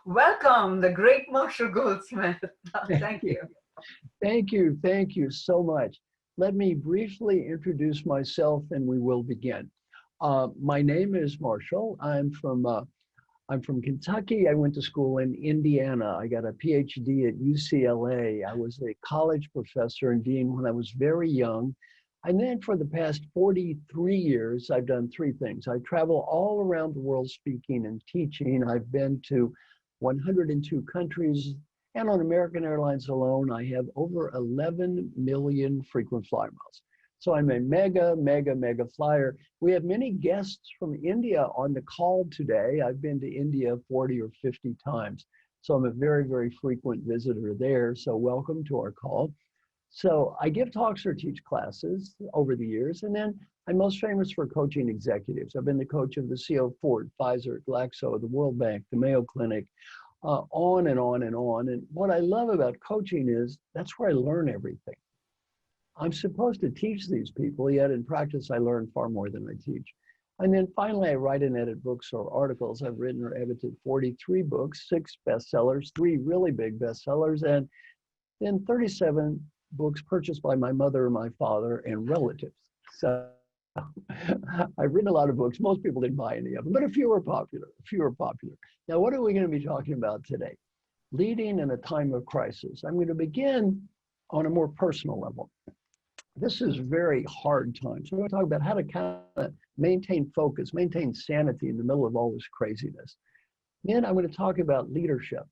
Welcome, the great Marshall Goldsmith. Thank you. Thank you. Thank you so much. Let me briefly introduce myself and we will begin. My name is Marshall. I'm from Kentucky. I went to school in Indiana. I got a PhD at UCLA. I was a college professor and dean when I was very young. And then for the past 43 years, I've done three things. I travel all around the world speaking and teaching. I've been to 102 countries. And on American Airlines alone, I have over 11 million frequent flyer miles. So I'm a mega flyer. We have many guests from India on the call today. I've been to India 40 or 50 times. So I'm a very frequent visitor there. So welcome to our call. So I give talks or teach classes over the years. And then I'm most famous for coaching executives. I've been the coach of the CEO of Ford, Pfizer, Glaxo, the World Bank, the Mayo Clinic, on and on and on. And what I love about coaching is that's where I learn everything. I'm supposed to teach these people, yet in practice, I learn far more than I teach. And then finally, I write and edit books or articles. I've written or edited 43 books, 6 bestsellers, 3 really big bestsellers, and then 37 books purchased by my mother and my father and relatives. So I've written a lot of books. Most people didn't buy any of them, but a few are popular. Now, what are we going to be talking about today? Leading in a time of crisis. I'm going to begin on a more personal level. This is very hard times. We're going to talk about how to kind of maintain focus, maintain sanity in the middle of all this craziness. Then I'm going to talk about leadership.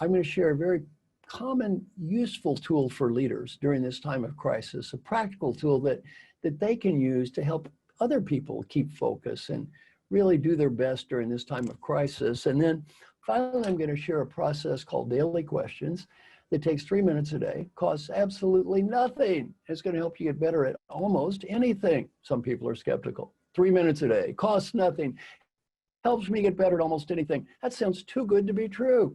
I'm going to share a very common, useful tool for leaders during this time of crisis, a practical tool that they can use to help other people keep focus and really do their best during this time of crisis. And then finally, I'm going to share a process called Daily Questions. It takes 3 minutes a day, costs absolutely nothing. It's going to help you get better at almost anything. Some people are skeptical. 3 minutes a day, costs nothing, helps me get better at almost anything. That sounds too good to be true.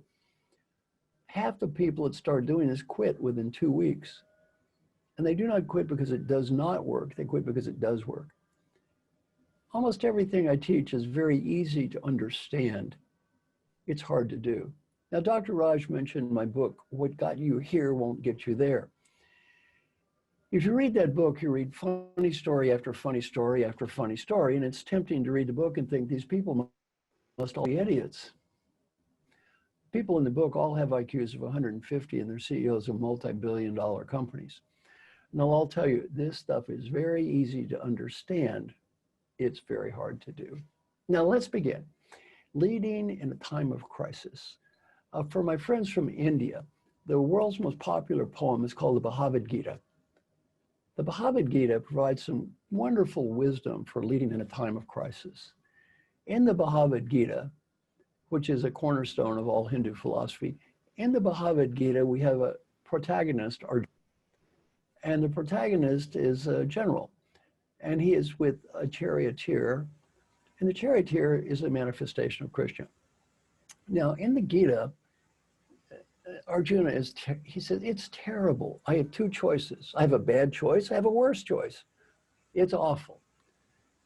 Half the people that start doing this quit within 2 weeks. And they do not quit because it does not work. They quit because it does work. Almost everything I teach is very easy to understand. It's hard to do. Now, Dr. Raj mentioned my book, What Got You Here Won't Get You There. If you read that book, you read funny story after funny story after funny story, and it's tempting to read the book and think these people must all be idiots. People in the book all have IQs of 150 and they're CEOs of multi-billion-dollar companies. And they'll all tell you this stuff is very easy to understand. It's very hard to do. Now let's begin. Leading in a time of crisis. For my friends from India, the world's most popular poem is called the Bhagavad Gita. The Bhagavad Gita provides some wonderful wisdom for leading in a time of crisis. In the Bhagavad Gita, which is a cornerstone of all Hindu philosophy, in the Bhagavad Gita, we have a protagonist, Arjuna. And the protagonist is a general. And he is with a charioteer. And the charioteer is a manifestation of Krishna. Now, in the Gita, Arjuna he says, it's terrible. I have 2 choices. I have a bad choice. I have a worse choice. It's awful.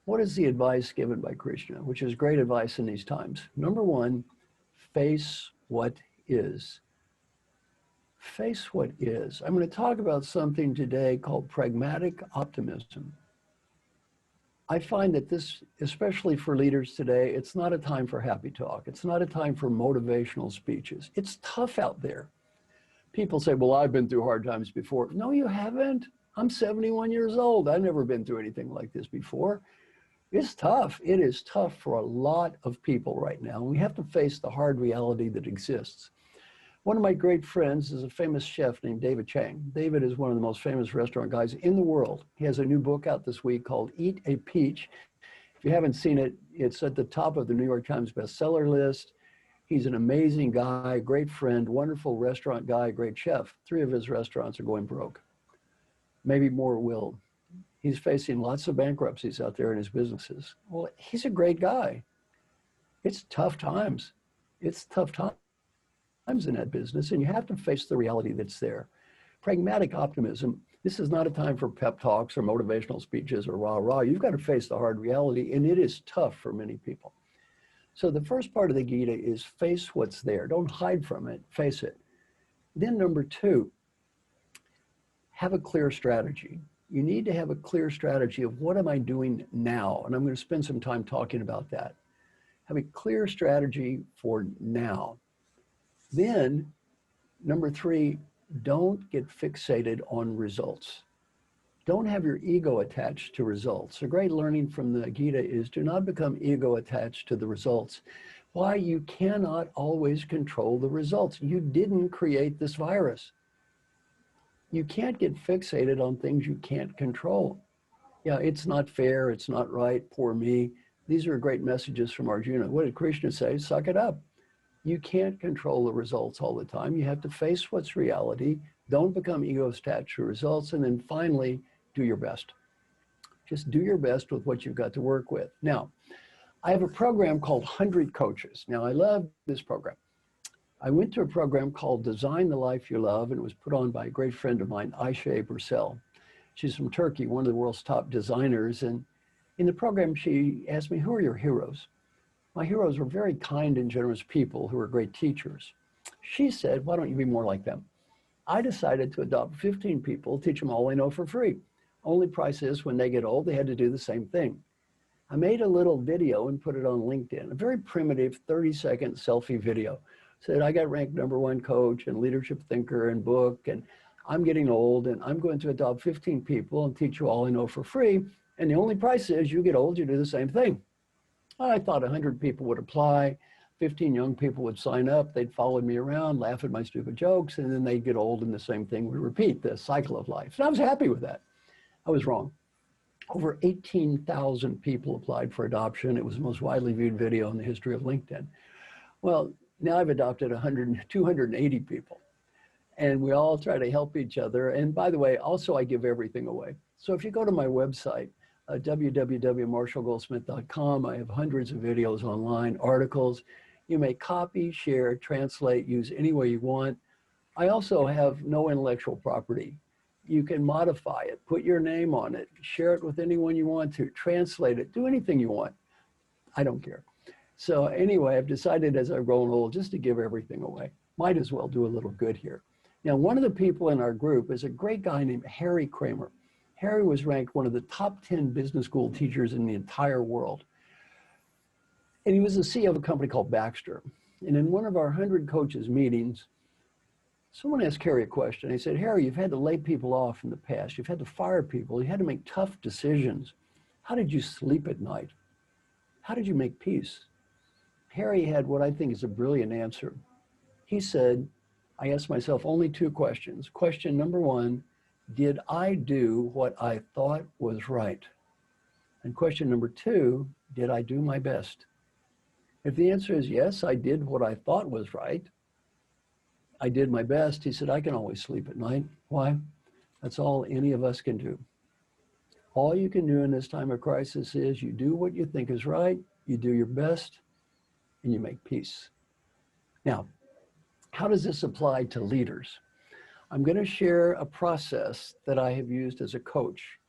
What is the advice given by Krishna, which is great advice in these times? Number 1, face what is. Face what is. I'm going to talk about something today called pragmatic optimism. I find that this, especially for leaders today, it's not a time for happy talk. It's not a time for motivational speeches. It's tough out there. People say, well, I've been through hard times before. No, you haven't. I'm 71 years old. I've never been through anything like this before. It's tough. It is tough for a lot of people right now. We have to face the hard reality that exists. One of my great friends is a famous chef named David Chang. David is one of the most famous restaurant guys in the world. He has a new book out this week called Eat a Peach. If you haven't seen it, it's at the top of the New York Times bestseller list. He's an amazing guy, great friend, wonderful restaurant guy, great chef. 3 of his restaurants are going broke. Maybe more will. He's facing lots of bankruptcies out there in his businesses. Well, he's a great guy. It's tough times. It's tough times in that business, and you have to face the reality that's there. Pragmatic optimism, this is not a time for pep talks or motivational speeches or rah-rah. You've got to face the hard reality, and it is tough for many people. So the first part of the Gita is face what's there. Don't hide from it, face it. Then number two, have a clear strategy. You need to have a clear strategy of what am I doing now? And I'm going to spend some time talking about that. Have a clear strategy for now. Then, number three, don't get fixated on results. Don't have your ego attached to results. A great learning from the Gita is do not become ego attached to the results. Why? You cannot always control the results. You didn't create this virus. You can't get fixated on things you can't control. Yeah, it's not fair, it's not right, poor me. These are great messages from Arjuna. What did Krishna say? Suck it up. You can't control the results all the time. You have to face what's reality. Don't become ego attached to results. And then finally, do your best. Just do your best with what you've got to work with. Now, I have a program called 100 Coaches. Now, I love this program. I went to a program called Design the Life You Love, and it was put on by a great friend of mine, Ayşe Birsel. She's from Turkey, one of the world's top designers. And in the program, she asked me, who are your heroes? My heroes were very kind and generous people who were great teachers. She said, why don't you be more like them? I decided to adopt 15 people, teach them all I know for free. Only price is when they get old, they had to do the same thing. I made a little video and put it on LinkedIn, a very primitive 30-second selfie video. Said, I got ranked #1 coach and leadership thinker and book, and I'm getting old, and I'm going to adopt 15 people and teach you all I know for free. And the only price is you get old, you do the same thing. I thought 100 people would apply, 15 young people would sign up, they'd follow me around, laugh at my stupid jokes, and then they'd get old and the same thing would repeat, the cycle of life. And I was happy with that. I was wrong. Over 18,000 people applied for adoption. It was the most widely viewed video in the history of LinkedIn. Well, now I've adopted 280 people, and we all try to help each other. And by the way, also I give everything away. So if you go to my website, www.marshallgoldsmith.com, I have hundreds of videos online, articles. You may copy, share, translate, use any way you want. I also have no intellectual property. You can modify it, put your name on it, share it with anyone you want to, translate it, do anything you want. I don't care. So anyway, I've decided as I've grown old just to give everything away. Might as well do a little good here. Now, one of the people in our group is a great guy named Harry Kramer. Harry was ranked one of the top 10 business school teachers in the entire world. And he was the CEO of a company called Baxter. And in one of our 100 coaches meetings, someone asked Harry a question. He said, Harry, you've had to lay people off in the past. You've had to fire people. You had to make tough decisions. How did you sleep at night? How did you make peace? Harry had what I think is a brilliant answer. He said, I asked myself only two questions. Question number one, did I do what I thought was right? And question number two, did I do my best? If the answer is yes, I did what I thought was right, I did my best, he said, I can always sleep at night. Why? That's all any of us can do. All you can do in this time of crisis is you do what you think is right, you do your best, and you make peace. Now, how does this apply to leaders? I'm going to share a process that I have used as a coach.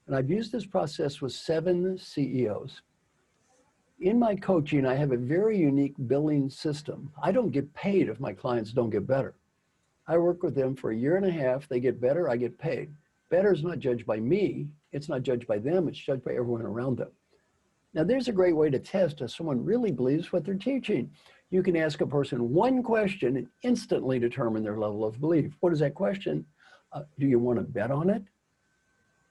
And I've used this process with 7 CEOs. In my coaching, I have a very unique billing system. I don't get paid if my clients don't get better. I work with them for 1.5 years. They get better, I get paid. Better is not judged by me. It's not judged by them. It's judged by everyone around them. Now, there's a great way to test if someone really believes what they're teaching. You can ask a person one question and instantly determine their level of belief. What is that question? Do you want to bet on it?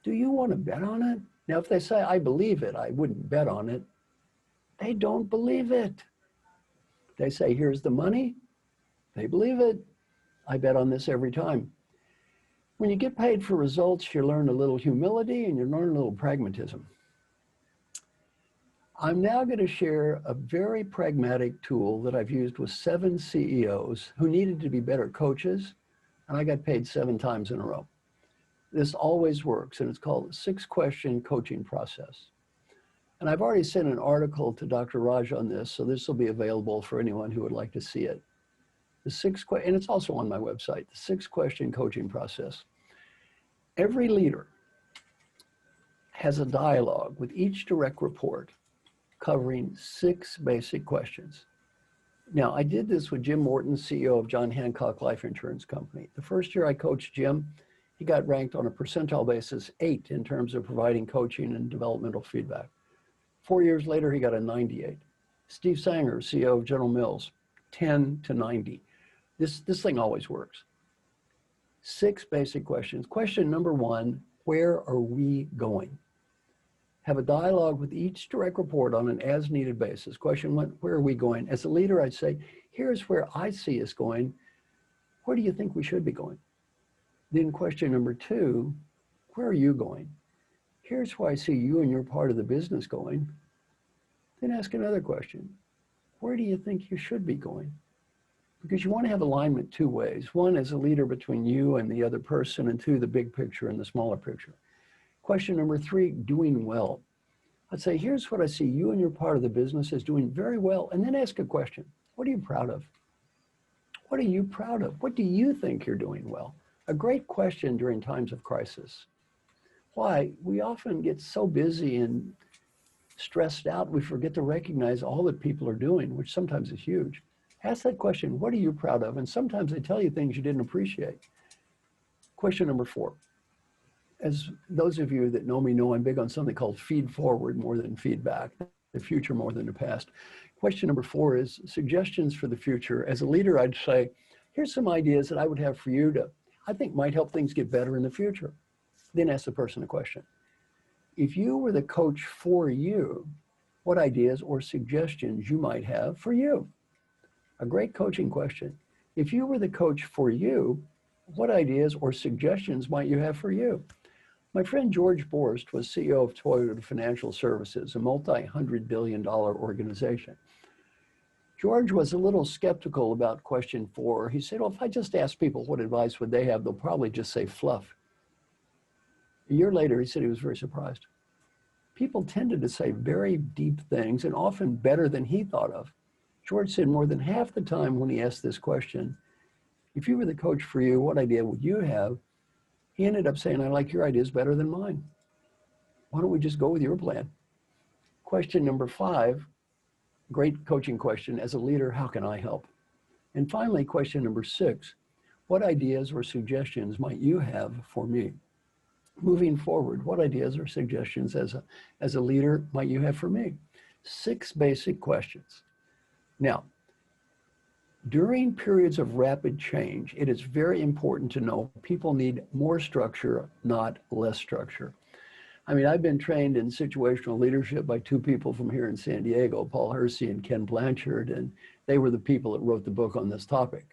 Do you want to bet on it? Now, if they say, I believe it, I wouldn't bet on it. They don't believe it. They say, here's the money. They believe it. I bet on this every time. When you get paid for results, you learn a little humility and you learn a little pragmatism. I'm now going to share a very pragmatic tool that I've used with 7 CEOs who needed to be better coaches, and I got paid 7 times in a row. This always works, and it's called the 6-question coaching process. And I've already sent an article to Dr. Raj on this, so this will be available for anyone who would like to see it. And it's also on my website, the 6-question coaching process. Every leader has a dialogue with each direct report covering 6 basic questions. Now, I did this with Jim Morton, CEO of John Hancock Life Insurance Company. The first year I coached Jim, he got ranked on a percentile basis 8 in terms of providing coaching and developmental feedback. 4 years later, he got a 98. Steve Sanger, CEO of General Mills, 10 to 90. This thing always works. 6 basic questions. Question number 1, where are we going? Have a dialogue with each direct report on an as-needed basis. Question 1, where are we going? As a leader, I'd say, here's where I see us going. Where do you think we should be going? Then question number 2, where are you going? Here's where I see you and your part of the business going. Then ask another question. Where do you think you should be going? Because you want to have alignment 2 ways. 1, as a leader between you and the other person, and 2, the big picture and the smaller picture. Question number 3, doing well. I'd say, here's what I see you and your part of the business is doing very well. And then ask a question. What are you proud of? What are you proud of? What do you think you're doing well? A great question during times of crisis. Why? We often get so busy and stressed out, we forget to recognize all that people are doing, which sometimes is huge. Ask that question, what are you proud of? And sometimes they tell you things you didn't appreciate. Question number 4. As those of you that know me know, I'm big on something called feed forward more than feedback, the future more than the past. Question number 4 is suggestions for the future. As a leader, I'd say, here's some ideas that I would have for you to, I think might help things get better in the future. Then ask the person a question. If you were the coach for you, what ideas or suggestions you might have for you? A great coaching question. If you were the coach for you, what ideas or suggestions might you have for you? My friend George Borst was CEO of Toyota Financial Services, a multi-$100 billion organization. George was a little skeptical about question 4. He said, well, if I just ask people what advice would they have, they'll probably just say fluff. A year later, he said he was very surprised. People tended to say very deep things and often better than he thought of. George said more than half the time when he asked this question, if you were the coach for you, what idea would you have? He ended up saying, I like your ideas better than mine. Why don't we just go with your plan? Question number 5, great coaching question. As a leader, how can I help? And finally, question number 6, what ideas or suggestions might you have for me? Moving forward, what ideas or suggestions as a leader might you have for me? 6 basic questions. Now, during periods of rapid change, it is very important to know people need more structure, not less structure. I mean, I've been trained in situational leadership by 2 people from here in San Diego, Paul Hersey and Ken Blanchard, and they were the people that wrote the book on this topic.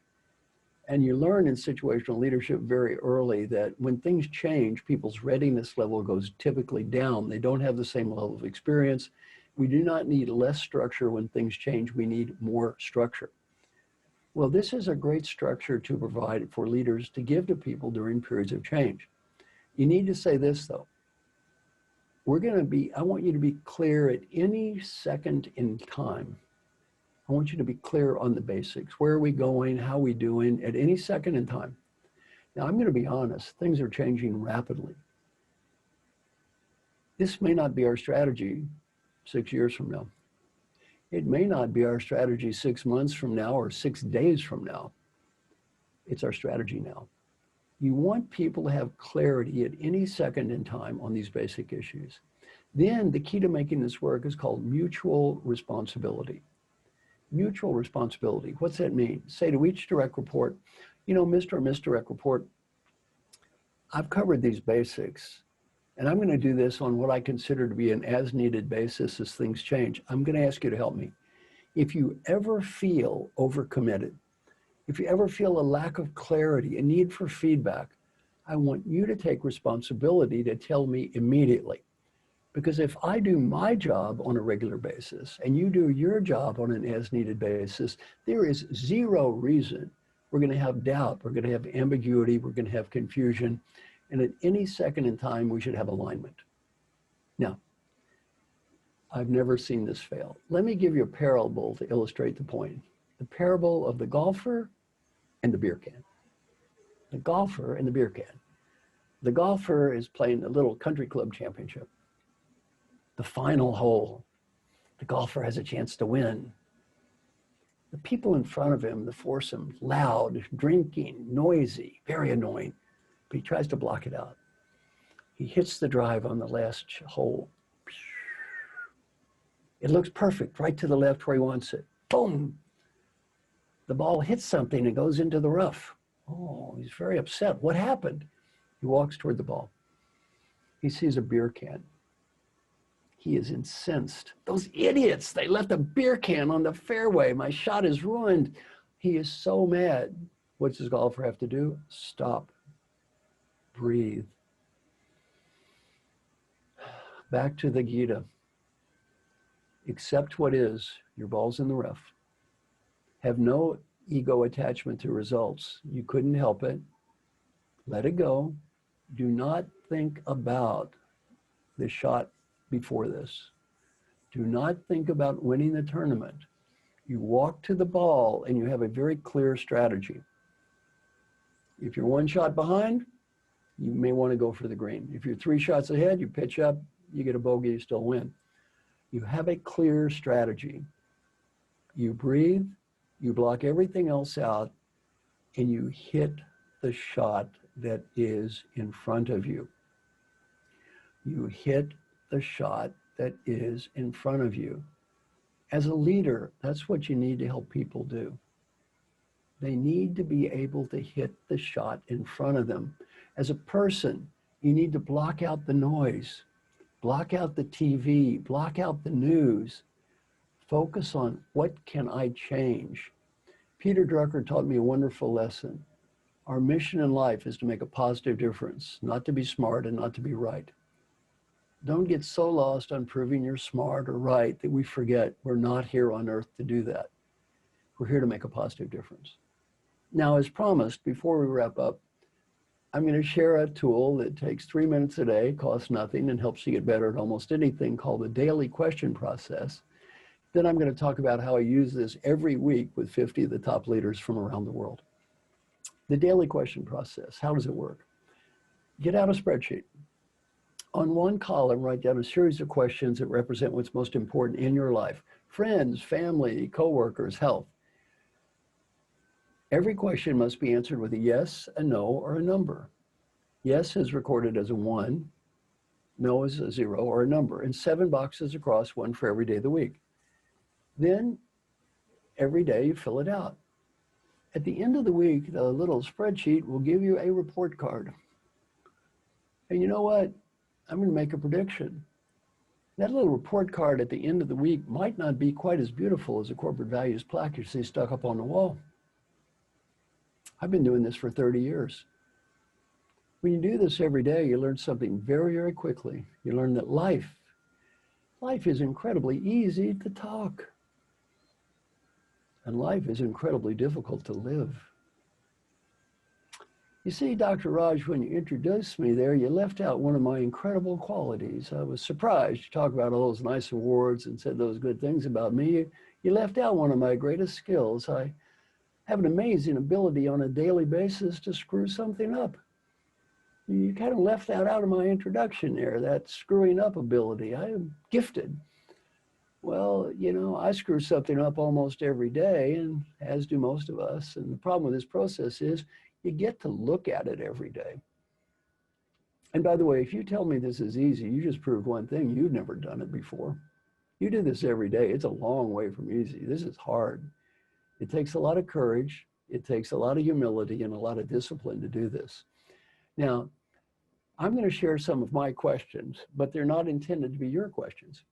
And you learn in situational leadership very early that when things change, people's readiness level goes typically down. They don't have the same level of experience. We do not need less structure when things change. We need more structure. Well, this is a great structure to provide for leaders to give to people during periods of change. You need to say this, though. I want you to be clear at any second in time. I want you to be clear on the basics. Where are we going? How are we doing at any second in time? Now, I'm going to be honest. Things are changing rapidly. This may not be our strategy 6 years from now. It may not be our strategy 6 months from now or 6 days from now. It's our strategy now. You want people to have clarity at any second in time on these basic issues. Then the key to making this work is called mutual responsibility. Mutual responsibility. What's that mean? Say to each direct report, you know, Mr. or Miss Direct Report, I've covered these basics, and I'm going to do this on what I consider to be an as-needed basis as things change. I'm going to ask you to help me. If you ever feel overcommitted, if you ever feel a lack of clarity, a need for feedback, I want you to take responsibility to tell me immediately. Because if I do my job on a regular basis and you do your job on an as-needed basis, there is 0 reason we're going to have doubt, we're going to have ambiguity, we're going to have confusion, and at any second in time, we should have alignment. Now, I've never seen this fail. Let me give you a parable to illustrate the point. The parable of the golfer and the beer can. The golfer and the beer can. The golfer is playing a little country club championship. The final hole. The golfer has a chance to win. The people in front of him, the foursome, loud, drinking, noisy, very annoying, but he tries to block it out. He hits the drive on the last hole. It looks perfect, right to the left where he wants it. Boom! The ball hits something and goes into the rough. Oh, he's very upset. What happened? He walks toward the ball. He sees a beer can. He is incensed. Those idiots, they left a beer can on the fairway. My shot is ruined. He is so mad. What does golfer have to do? Stop. Breathe. Back to the Gita. Accept what is. Your ball's in the rough. Have no ego attachment to results. You couldn't help it. Let it go. Do not think about the shot before this. Do not think about winning the tournament. You walk to the ball and you have a very clear strategy. If you're one shot behind, you may want to go for the green. If you're 3 shots ahead, you pitch up, you get a bogey, you still win. You have a clear strategy. You breathe, you block everything else out, and you hit the shot that is in front of you. You hit the shot that is in front of you. As a leader, that's what you need to help people do. They need to be able to hit the shot in front of them. As a person, you need to block out the noise, block out the TV, block out the news. Focus on what can I change. Peter Drucker taught me a wonderful lesson. Our mission in life is to make a positive difference, not to be smart and not to be right. Don't get so lost on proving you're smart or right that we forget we're not here on earth to do that. We're here to make a positive difference. Now, as promised, before we wrap up, I'm going to share a tool that takes 3 minutes a day, costs nothing, and helps you get better at almost anything, called the daily question process. Then I'm going to talk about how I use this every week with 50 of the top leaders from around the world. The daily question process, how does it work? Get out a spreadsheet. On one column, write down a series of questions that represent what's most important in your life. Friends, family, coworkers, health. Every question must be answered with a yes, a no, or a number. Yes is recorded as a 1, no is a 0 or a number, and 7 boxes across, 1 for every day of the week. Then every day you fill it out. At the end of the week, the little spreadsheet will give you a report card. And you know what? I'm going to make a prediction. That little report card at the end of the week might not be quite as beautiful as a corporate values plaque you see stuck up on the wall. I've been doing this for 30 years. When you do this every day, you learn something very, very quickly. You learn that life is incredibly easy to talk. And life is incredibly difficult to live. You see, Dr. Raj, when you introduced me there, you left out one of my incredible qualities. I was surprised. You talked about all those nice awards and said those good things about me. You left out one of my greatest skills. I have an amazing ability on a daily basis to screw something up. You kind of left that out of my introduction there, that screwing up ability. I am gifted. Well, you know, I screw something up almost every day, and as do most of us. And the problem with this process is you get to look at it every day. And by the way, if you tell me this is easy, you just proved one thing: you've never done it before. You do this every day. It's a long way from easy. This is hard. It takes a lot of courage. It takes a lot of humility and a lot of discipline to do this. Now, I'm going to share some of my questions, but they're not intended to be your questions.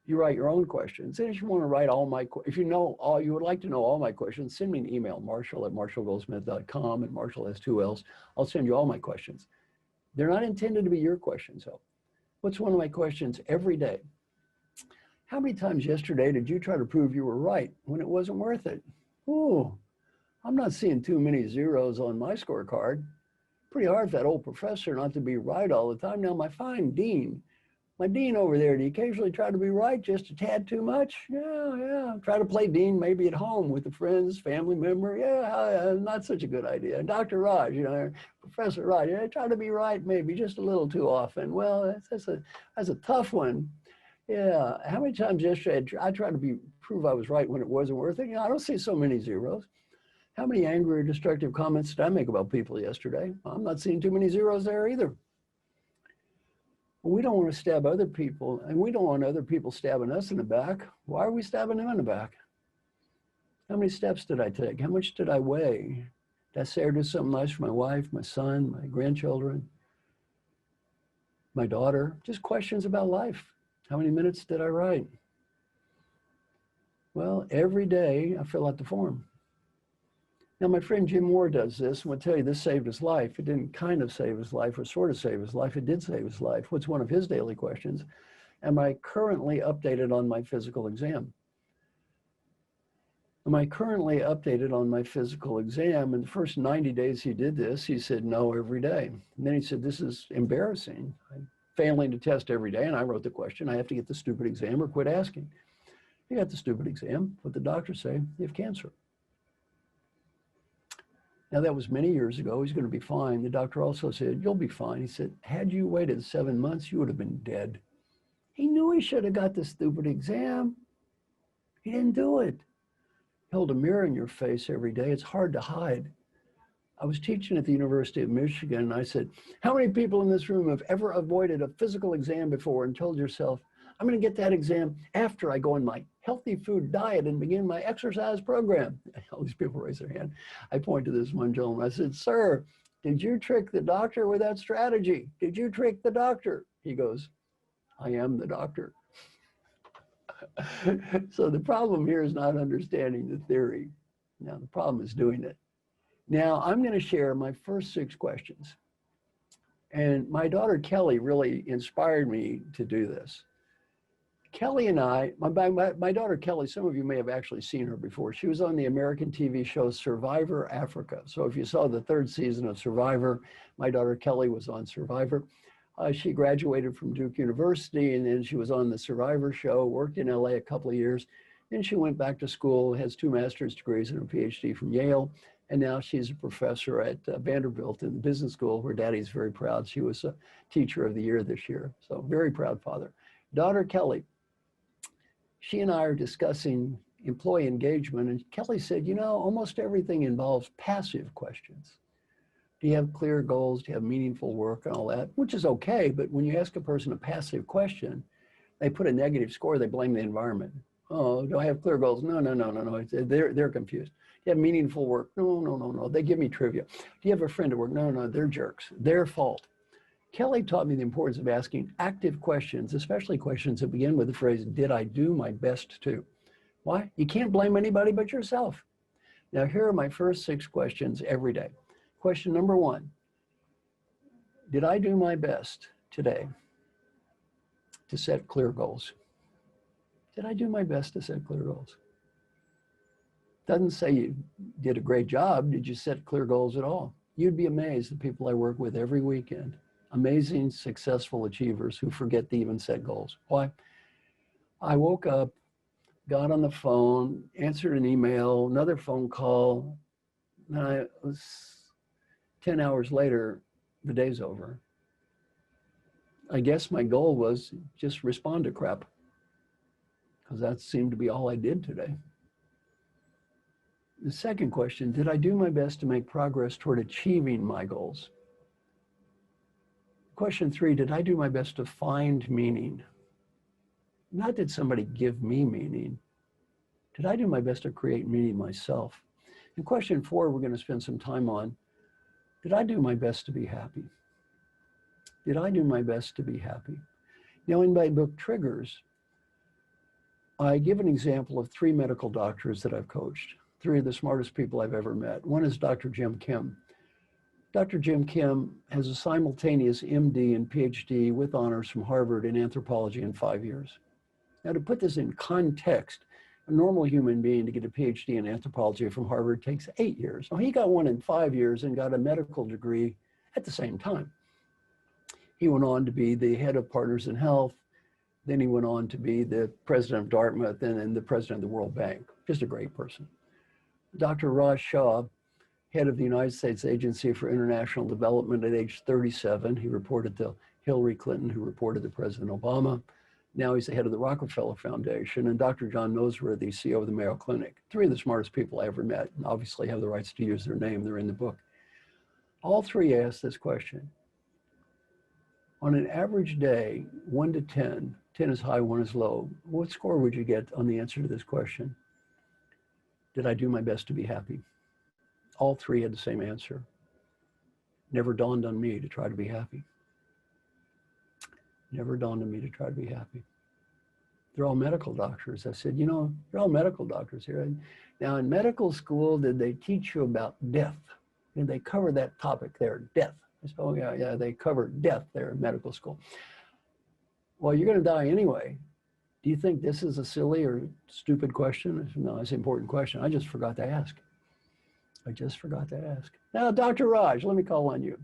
You write your own questions. And if you want to write all my, if you know all, you would like to know all my questions, send me an email, marshall@marshallgoldsmith.com, and Marshall has 2 L's. I'll send you all my questions. They're not intended to be your questions, though. What's one of my questions every day? How many times yesterday did you try to prove you were right when it wasn't worth it? Ooh, I'm not seeing too many zeros on my scorecard. Pretty hard for that old professor not to be right all the time. Now, my fine dean, my dean over there, do you occasionally try to be right just a tad too much? Yeah. Try to play dean maybe at home with the friends, family member. Yeah, not such a good idea. And Dr. Raj, you know, Professor Raj, yeah, try to be right maybe just a little too often. Well, that's a tough one. Yeah, how many times yesterday I tried to prove I was right when it wasn't worth it? You know, I don't see so many zeros. How many angry or destructive comments did I make about people yesterday? I'm not seeing too many zeros there either. We don't want to stab other people, and we don't want other people stabbing us in the back. Why are we stabbing them in the back? How many steps did I take? How much did I weigh? Did I say or do something nice for my wife, my son, my grandchildren, my daughter? Just questions about life. How many minutes did I write? Well, every day I fill out the form. Now, my friend Jim Moore does this, and will tell you this saved his life. It didn't kind of save his life or sort of save his life. It did save his life. What's one of his daily questions? Am I currently updated on my physical exam? Am I currently updated on my physical exam? In the first 90 days he did this, he said no every day. And then he said, this is embarrassing. I'm failing to test every day. And I wrote the question, I have to get the stupid exam or quit asking. He got the stupid exam. What the doctors say, you have cancer. Now, that was many years ago. He's going to be fine. The doctor also said, you'll be fine. He said, had you waited 7 months, you would have been dead. He knew he should have got the stupid exam. He didn't do it. Hold a mirror in your face every day. It's hard to hide. I was teaching at the University of Michigan, and I said, how many people in this room have ever avoided a physical exam before and told yourself, I'm going to get that exam after I go on my healthy food diet and begin my exercise program? All these people raise their hand. I point to this one gentleman. I said, sir, did you trick the doctor with that strategy? Did you trick the doctor? He goes, I am the doctor. So the problem here is not understanding the theory. Now, the problem is doing it. Now, I'm going to share my first 6 questions. And my daughter, Kelly, really inspired me to do this. Kelly and I, my daughter Kelly, some of you may have actually seen her before. She was on the American TV show Survivor Africa. So if you saw the 3rd season of Survivor, my daughter Kelly was on Survivor. She graduated from Duke University, and then she was on the Survivor show, worked in LA a couple of years. Then she went back to school, has 2 master's degrees and a PhD from Yale. And now she's a professor at Vanderbilt in the business school, where Daddy's very proud. She was a teacher of the year this year. So very proud father. Daughter Kelly, she and I are discussing employee engagement, and Kelly said, you know, almost everything involves passive questions. Do you have clear goals? Do you have meaningful work and all that? Which is okay, but when you ask a person a passive question, they put a negative score, they blame the environment. Oh, do I have clear goals? No. They're confused. Do you have meaningful work? No. They give me trivia. Do you have a friend at work? No, they're jerks. Their fault. Kelly taught me the importance of asking active questions, especially questions that begin with the phrase, did I do my best to? Why? You can't blame anybody but yourself. Now, here are my first 6 questions every day. Question number 1, did I do my best today to set clear goals? Did I do my best to set clear goals? Doesn't say you did a great job. Did you set clear goals at all? You'd be amazed, the people I work with every weekend. Amazing, successful achievers who forget to even set goals. Why? I woke up, got on the phone, answered an email, another phone call, and I was 10 hours later, the day's over. I guess my goal was just respond to crap, because that seemed to be all I did today. The second question, did I do my best to make progress toward achieving my goals? Question 3, did I do my best to find meaning? Not did somebody give me meaning. Did I do my best to create meaning myself? And question 4, we're going to spend some time on, did I do my best to be happy? Did I do my best to be happy? Now, in my book, Triggers, I give an example of 3 medical doctors that I've coached, 3 of the smartest people I've ever met. One is Dr. Jim Kim. Dr. Jim Kim has a simultaneous MD and PhD with honors from Harvard in anthropology in 5 years. Now, to put this in context, a normal human being to get a PhD in anthropology from Harvard takes 8 years. Now, he got one in 5 years and got a medical degree at the same time. He went on to be the head of Partners in Health. Then he went on to be the president of Dartmouth and then the president of the World Bank. Just a great person. Dr. Raj Shah, head of the United States Agency for International Development at age 37. He reported to Hillary Clinton, who reported to President Obama. Now he's the head of the Rockefeller Foundation, and Dr. John Noseworthy, CEO of the Mayo Clinic. Three of the smartest people I ever met, and obviously have the rights to use their name. They're in the book. All three asked this question. On an average day, 1 to 10, 10 is high, 1 is low, what score would you get on the answer to this question? Did I do my best to be happy? All three had the same answer. Never dawned on me to try to be happy. Never dawned on me to try to be happy. They're all medical doctors. I said, you know, they're all medical doctors here. Now in medical school, did they teach you about death? Did they cover that topic there, death? I said, oh yeah, they covered death there in medical school. Well, you're gonna die anyway. Do you think this is a silly or stupid question? I said, no, it's an important question. I just forgot to ask. I just forgot to ask. Now, Dr. Raj, let me call on you.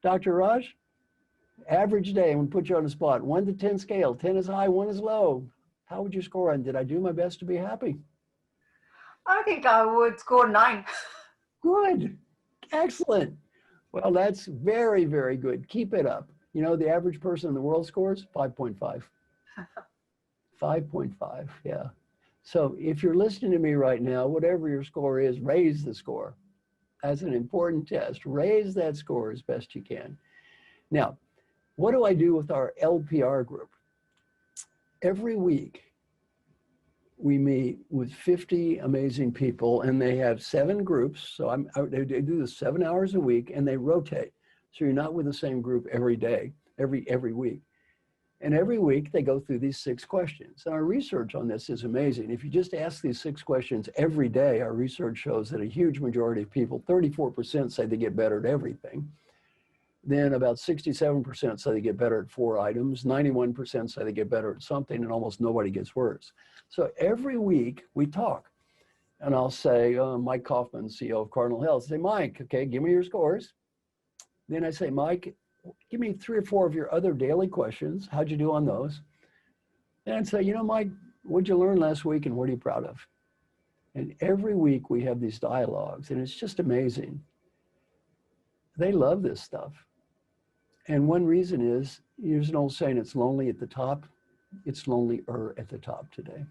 Dr. Raj, average day, I'm gonna put you on the spot, 1 to 10 scale, 10 is high, 1 is low. How would you score on, did I do my best to be happy? I think I would score 9. Good, excellent. Well, that's very, very good. Keep it up. You know, the average person in the world scores 5.5. 5.5, yeah. So if you're listening to me right now, whatever your score is, raise the score. That's an important test. Raise that score as best you can. Now, what do I do with our LPR group? Every week, we meet with 50 amazing people, and they have 7 groups. So they do this 7 hours a week, and they rotate. So you're not with the same group every day, every week. And every week they go through these 6 questions. And our research on this is amazing. If you just ask these 6 questions every day, our research shows that a huge majority of people, 34% say they get better at everything. Then about 67% say they get better at 4 items, 91% say they get better at something, and almost nobody gets worse. So every week we talk. And I'll say, Mike Kaufman, CEO of Cardinal Health, say, Mike, okay, give me your scores. Then I say, Mike, give me 3 or 4 of your other daily questions. How'd you do on those? And I'd say, you know, Mike, what'd you learn last week and what are you proud of? And every week we have these dialogues, and it's just amazing. They love this stuff. And one reason is, there's an old saying, it's lonely at the top. It's lonelier at the top today.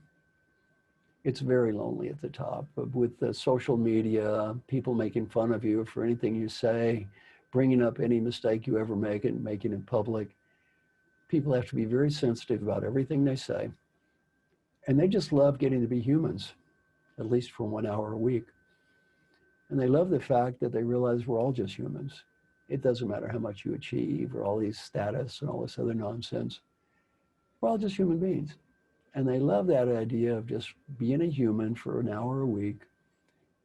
It's very lonely at the top. But with the social media, people making fun of you for anything you say, bringing up any mistake you ever make and making it public. People have to be very sensitive about everything they say. And they just love getting to be humans, at least for 1 hour a week. And they love the fact that they realize we're all just humans. It doesn't matter how much you achieve or all these status and all this other nonsense. We're all just human beings. And they love that idea of just being a human for an hour a week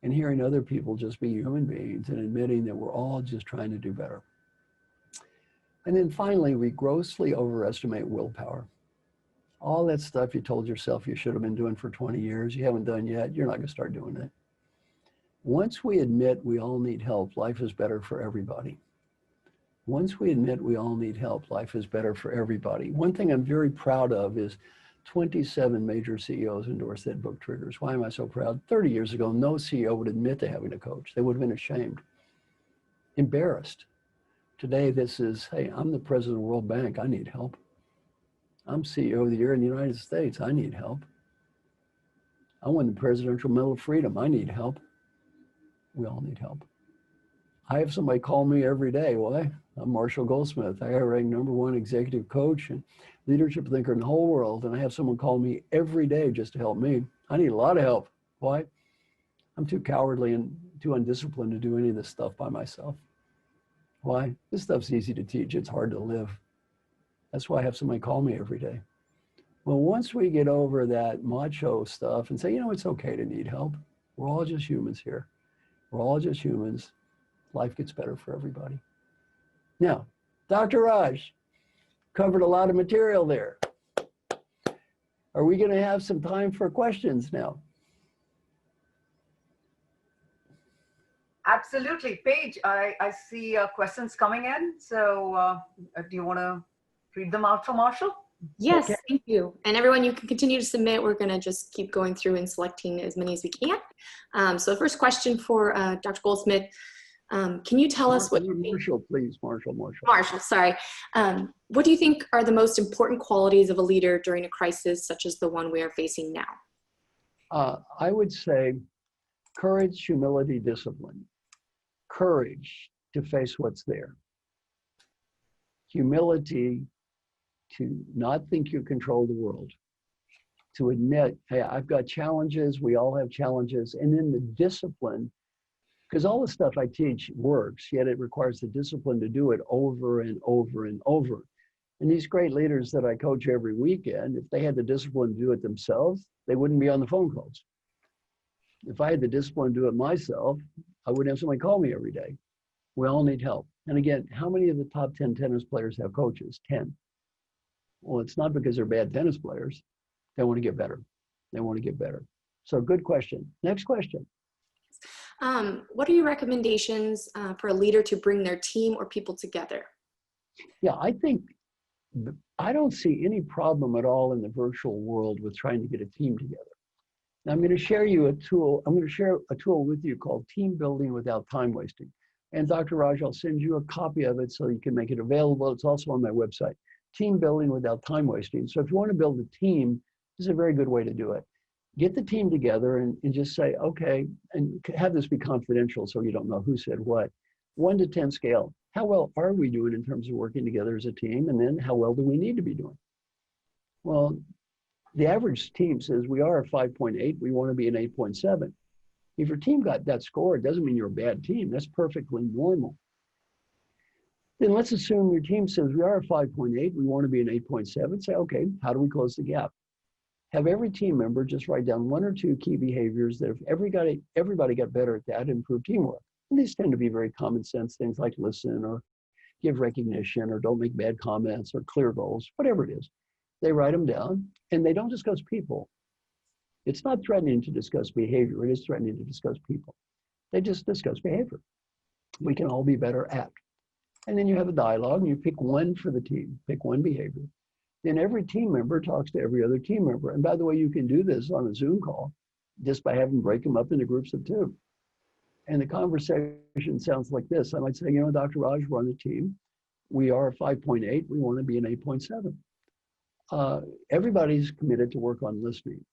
and hearing other people just be human beings and admitting that we're all just trying to do better. And then finally, we grossly overestimate willpower. All that stuff you told yourself you should have been doing for 20 years, you haven't done yet, you're not gonna start doing it. Once we admit we all need help, life is better for everybody. Once we admit we all need help, life is better for everybody. One thing I'm very proud of is 27 major CEOs endorsed that book, Triggers. Why am I so proud? 30 years ago, no CEO would admit to having a coach. They would have been ashamed, embarrassed. Today, this is, hey, I'm the president of the World Bank. I need help. I'm CEO of the Year in the United States. I need help. I won the Presidential Medal of Freedom. I need help. We all need help. I have somebody call me every day. Why? I'm Marshall Goldsmith. I rank #1 executive coach and leadership thinker in the whole world. And I have someone call me every day just to help me. I need a lot of help. Why? I'm too cowardly and too undisciplined to do any of this stuff by myself. Why? This stuff's easy to teach. It's hard to live. That's why I have somebody call me every day. Well, once we get over that macho stuff and say, you know, it's okay to need help. We're all just humans here. We're all just humans. Life gets better for everybody. Now, Dr. Raj covered a lot of material there. Are we going to have some time for questions now? Absolutely. Paige, I see questions coming in. So do you want to read them out for Marshall? Yes, Okay. Thank you. And everyone, you can continue to submit. We're going to just keep going through and selecting as many as we can. So the first question for Dr. Goldsmith. Can you tell us what Marshall, please, Marshall. Marshall, sorry. What do you think are the most important qualities of a leader during a crisis such as the one we are facing now? I would say courage, humility, discipline. Courage to face what's there. Humility to not think you control the world. To admit, hey, I've got challenges, we all have challenges. And then the discipline, because all the stuff I teach works, yet it requires the discipline to do it over and over and over. And these great leaders that I coach every weekend, if they had the discipline to do it themselves, they wouldn't be on the phone calls. If I had the discipline to do it myself, I wouldn't have somebody call me every day. We all need help. And again, how many of the top 10 tennis players have coaches? 10. Well, it's not because they're bad tennis players. They want to get better. They want to get better. So good question. Next question. What are your recommendations for a leader to bring their team or people together? Yeah, I don't see any problem at all in the virtual world with trying to get a team together. Now, I'm going to share you a tool. I'm going to share a tool with you called Team Building Without Time Wasting. And Dr. Raj, I'll send you a copy of it so you can make it available. It's also on my website, Team Building Without Time Wasting. So if you want to build a team, this is a very good way to do it. Get the team together and just say, okay, and have this be confidential so you don't know who said what. 1 to 10 scale. How well are we doing in terms of working together as a team? And then how well do we need to be doing? Well, the average team says we are a 5.8. We want to be an 8.7. If your team got that score, it doesn't mean you're a bad team. That's perfectly normal. Then let's assume your team says we are a 5.8. We want to be an 8.7. Say, okay, how do we close the gap? Have every team member just write down 1 or 2 key behaviors that if everybody got better at that, improve teamwork. And these tend to be very common sense things like listen or give recognition or don't make bad comments or clear goals, whatever it is. They write them down and they don't discuss people. It's not threatening to discuss behavior. It is threatening to discuss people. They just discuss behavior. We can all be better at. And then you have a dialogue and you pick one for the team, pick one behavior. Then every team member talks to every other team member. And by the way, you can do this on a Zoom call just by having break them up into groups of 2. And the conversation sounds like this. I might say, you know, Dr. Raj, we're on the team. We are a 5.8. We want to be an 8.7. Everybody's committed to work on listening.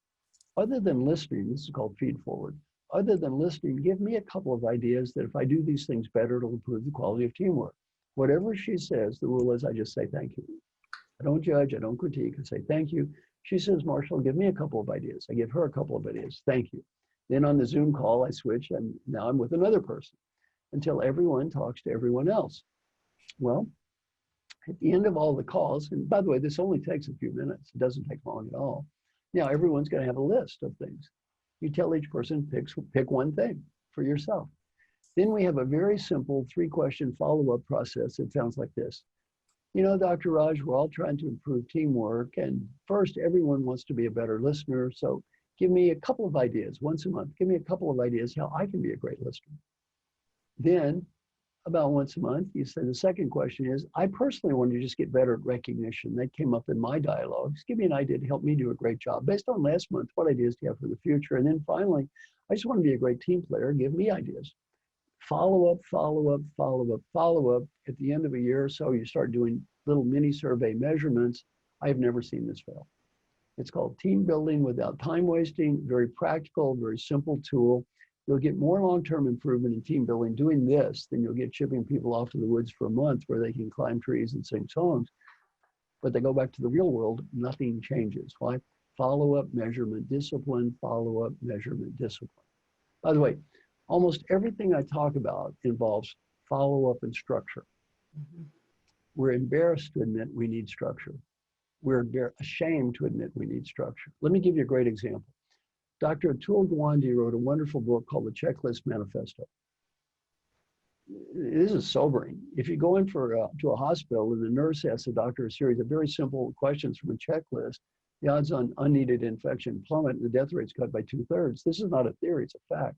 Other than listening, this is called feed forward. Other than listening, give me a couple of ideas that if I do these things better, it'll improve the quality of teamwork. Whatever she says, the rule is I just say thank you. I don't judge, I don't critique, I say thank you. She says, Marshall, give me a couple of ideas. I give her a couple of ideas, thank you. Then on the Zoom call, I switch and now I'm with another person until everyone talks to everyone else. Well, at the end of all the calls, and by the way, this only takes a few minutes. It doesn't take long at all. Now everyone's gonna have a list of things. You tell each person, pick one thing for yourself. Then we have a very simple 3-question follow-up process. It sounds like this. You know, Dr. Raj, we're all trying to improve teamwork. And first, everyone wants to be a better listener. So give me a couple of ideas once a month. Give me a couple of ideas how I can be a great listener. Then about once a month, you say the second question is, I personally want to just get better at recognition. That came up in my dialogues. Give me an idea to help me do a great job. Based on last month, what ideas do you have for the future? And then finally, I just want to be a great team player. Give me ideas. Follow up, follow up, follow up, follow up. At the end of a year or so, you start doing little mini survey measurements. I've never seen this fail. It's called Team Building Without Time Wasting. Very practical, very simple tool. You'll get more long-term improvement in team building doing this than you'll get shipping people off to the woods for a month where they can climb trees and sing songs. But they go back to the real world, nothing changes. Why? Follow-up, measurement, discipline, follow-up, measurement, discipline. By the way, almost everything I talk about involves follow-up and structure. Mm-hmm. We're embarrassed to admit we need structure. We're ashamed to admit we need structure. Let me give you a great example. Dr. Atul Gawande wrote a wonderful book called The Checklist Manifesto. This is sobering. If you go in to a hospital and the nurse asks the doctor a series of very simple questions from a checklist, the odds on unneeded infection plummet and the death rate's cut by 2/3. This is not a theory, it's a fact.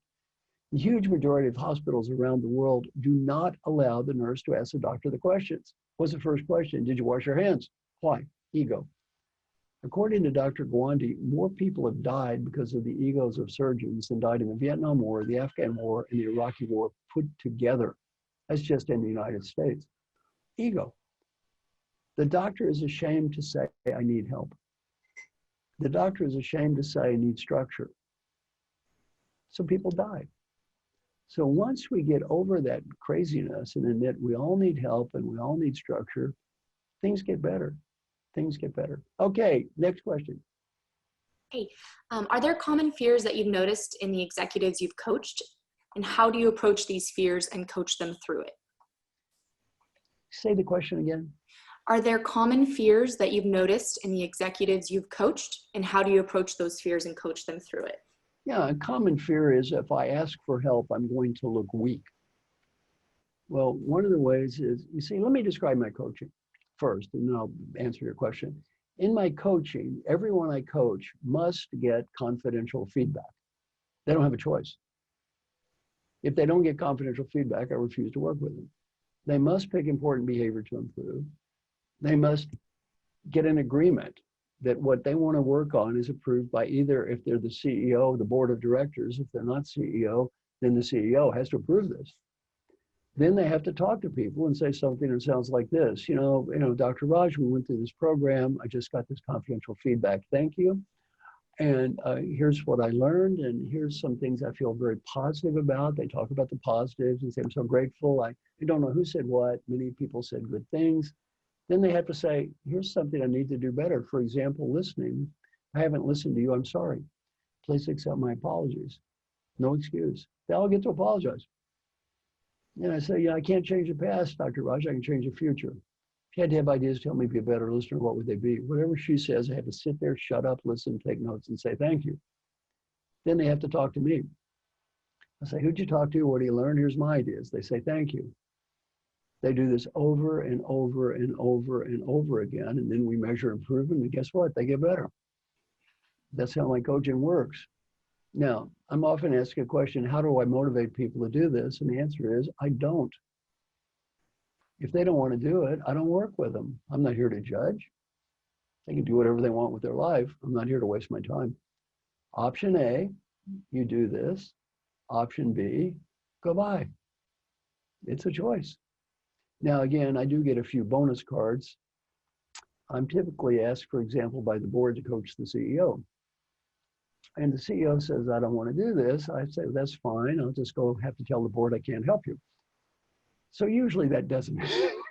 The huge majority of hospitals around the world do not allow the nurse to ask the doctor the questions. What's the first question? Did you wash your hands? Why? Ego. According to Dr. Gawande, more people have died because of the egos of surgeons than died in the Vietnam War, the Afghan War, and the Iraqi War put together. That's just in the United States. Ego. The doctor is ashamed to say, I need help. The doctor is ashamed to say, I need structure. So people die. So once we get over that craziness and admit we all need help and we all need structure, things get better. Things get better. Okay, next question. Hey, are there common fears that you've noticed in the executives you've coached? And how do you approach these fears and coach them through it? Say the question again. Are there common fears that you've noticed in the executives you've coached? And how do you approach those fears and coach them through it? Yeah, a common fear is if I ask for help, I'm going to look weak. Well, one of the ways is, you see, let me describe my coaching first, and then I'll answer your question. In my coaching, everyone I coach must get confidential feedback. They don't have a choice. If they don't get confidential feedback, I refuse to work with them. They must pick important behavior to improve. They must get an agreement that what they want to work on is approved by either, if they're the CEO, the board of directors. If they're not CEO, then the CEO has to approve this. Then they have to talk to people and say something that sounds like this. You know, Dr. Raj, we went through this program. I just got this confidential feedback. Thank you. And here's what I learned. And here's some things I feel very positive about. They talk about the positives and say, I'm so grateful. I don't know who said what. Many people said good things. Then they have to say, here's something I need to do better. For example, listening. I haven't listened to you. I'm sorry. Please accept my apologies. No excuse. They all get to apologize. And I say, yeah, I can't change the past, Dr. Raj. I can change the future. If you had to have ideas, tell me to be a better listener, what would they be? Whatever she says, I have to sit there, shut up, listen, take notes, and say thank you. Then they have to talk to me. I say, who'd you talk to? What do you learn? Here's my ideas. They say thank you. They do this over and over and over and over again. And then we measure improvement. And guess what? They get better. That's how my coaching works. Now, I'm often asked a question, how do I motivate people to do this? And the answer is, I don't. If they don't want to do it, I don't work with them. I'm not here to judge. They can do whatever they want with their life. I'm not here to waste my time. Option A, you do this. Option B, goodbye. It's a choice. Now, again, I do get a few bonus cards. I'm typically asked, for example, by the board to coach the CEO. And the CEO says, I don't want to do this. I say, that's fine. I'll just go have to tell the board I can't help you. So usually that doesn't,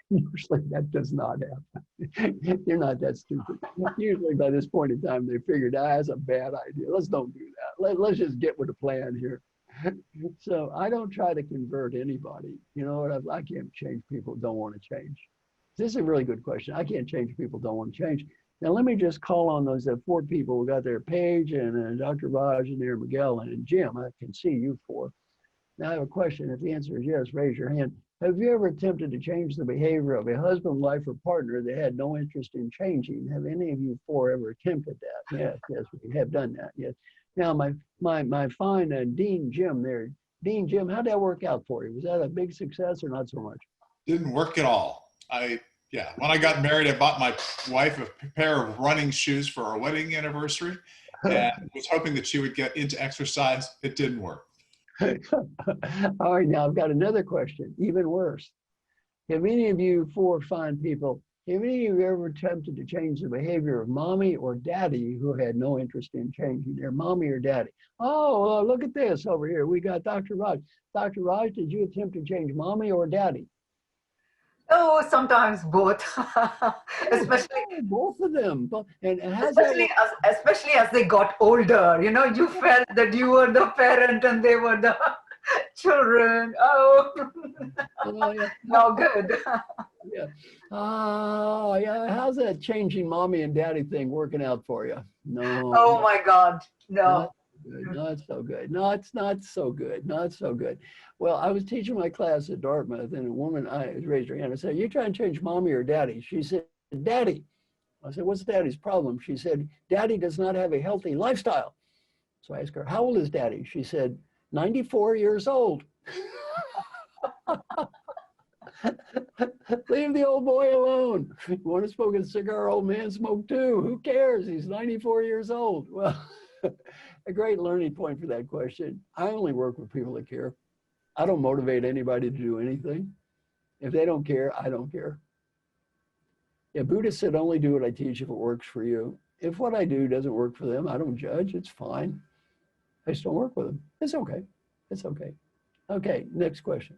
usually that does not happen. They're not that stupid. Usually by this point in time, they figured, that's a bad idea. Let's don't do that. Let's just get with the plan here. So I don't try to convert anybody. You know what? I can't change people who don't want to change. This is a really good question. I can't change people who don't want to change. Now, let me just call on those 4 people who got their Paige and Dr. Raj and there Miguel and Jim. I can see you 4. Now I have a question. If the answer is yes, raise your hand. Have you ever attempted to change the behavior of a husband, wife, or partner that had no interest in changing? Have any of you 4 ever attempted that? Yes, we have done that, yes. Now, my fine Dean Jim there. Dean Jim, how'd that work out for you? Was that a big success or not so much? Didn't work at all. Yeah, when I got married, I bought my wife a pair of running shoes for our wedding anniversary and was hoping that she would get into exercise. It didn't work. All right, now I've got another question, even worse. Have any of you 4 fine people, have any of you ever attempted to change the behavior of mommy or daddy who had no interest in changing their mommy or daddy? Oh, look at this over here. We got Dr. Raj. Dr. Raj, did you attempt to change mommy or daddy? Oh, sometimes both. Especially both of them. And especially as they got older, you know, you felt that you were the parent and they were the children. Oh, yeah. no good. Yeah. Oh, yeah. How's that changing mommy and daddy thing working out for you? No. Oh my God, no. Not so good. No, it's not so good. Not so good. Well, I was teaching my class at Dartmouth, and a woman raised her hand. I said, "You trying to change mommy or daddy?" She said, "Daddy." I said, "What's daddy's problem?" She said, "Daddy does not have a healthy lifestyle." So I asked her, "How old is daddy?" She said, 94 years old. Leave the old boy alone. You want to smoke a cigar, old man, smoke too. Who cares? He's 94 years old. Well, a great learning point for that question. I only work with people that care. I don't motivate anybody to do anything. If they don't care, I don't care. Yeah, Buddha said, only do what I teach if it works for you. If what I do doesn't work for them, I don't judge. It's fine. I just don't work with them. It's okay. It's okay. Okay, next question.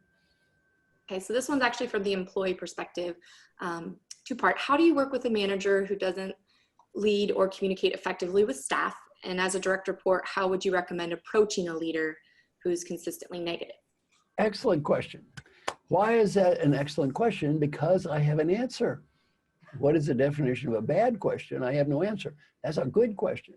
Okay, so this one's actually from the employee perspective. Two-part. How do you work with a manager who doesn't lead or communicate effectively with staff? And as a direct report, how would you recommend approaching a leader who's consistently negative? Excellent question. Why is that an excellent question? Because I have an answer. What is the definition of a bad question? I have no answer. That's a good question.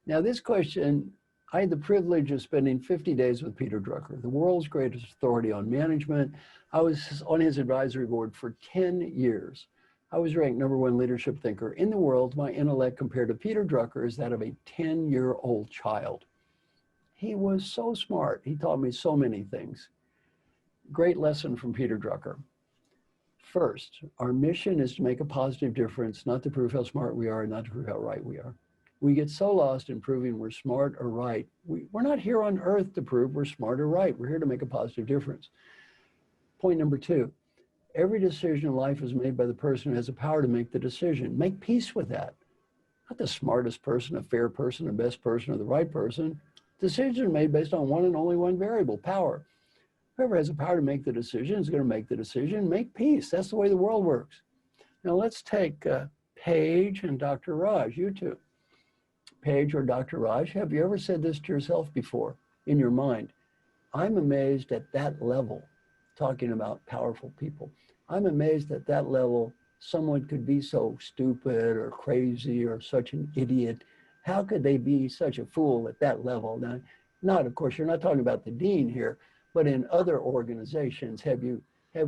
Now, this question, I had the privilege of spending 50 days with Peter Drucker, the world's greatest authority on management. I was on his advisory board for 10 years. I was ranked #1 leadership thinker in the world. My intellect compared to Peter Drucker is that of a 10-year-old child. He was so smart. He taught me so many things. Great lesson from Peter Drucker. First, our mission is to make a positive difference, not to prove how smart we are, not to prove how right we are. We get so lost in proving we're smart or right. We're not here on earth to prove we're smart or right. We're here to make a positive difference. Point number 2, every decision in life is made by the person who has the power to make the decision. Make peace with that. Not the smartest person, a fair person, the best person, or the right person. Decisions are made based on one and only one variable, power. Whoever has the power to make the decision is going to make the decision. Make peace. That's the way the world works. Now let's take Paige and Dr. Raj, you two. Paige or Dr. Raj, have you ever said this to yourself before in your mind? I'm amazed at that level, talking about powerful people. I'm amazed at that level someone could be so stupid or crazy or such an idiot. How could they be such a fool at that level? Now, not, of course, you're not talking about the dean here, but in other organizations, have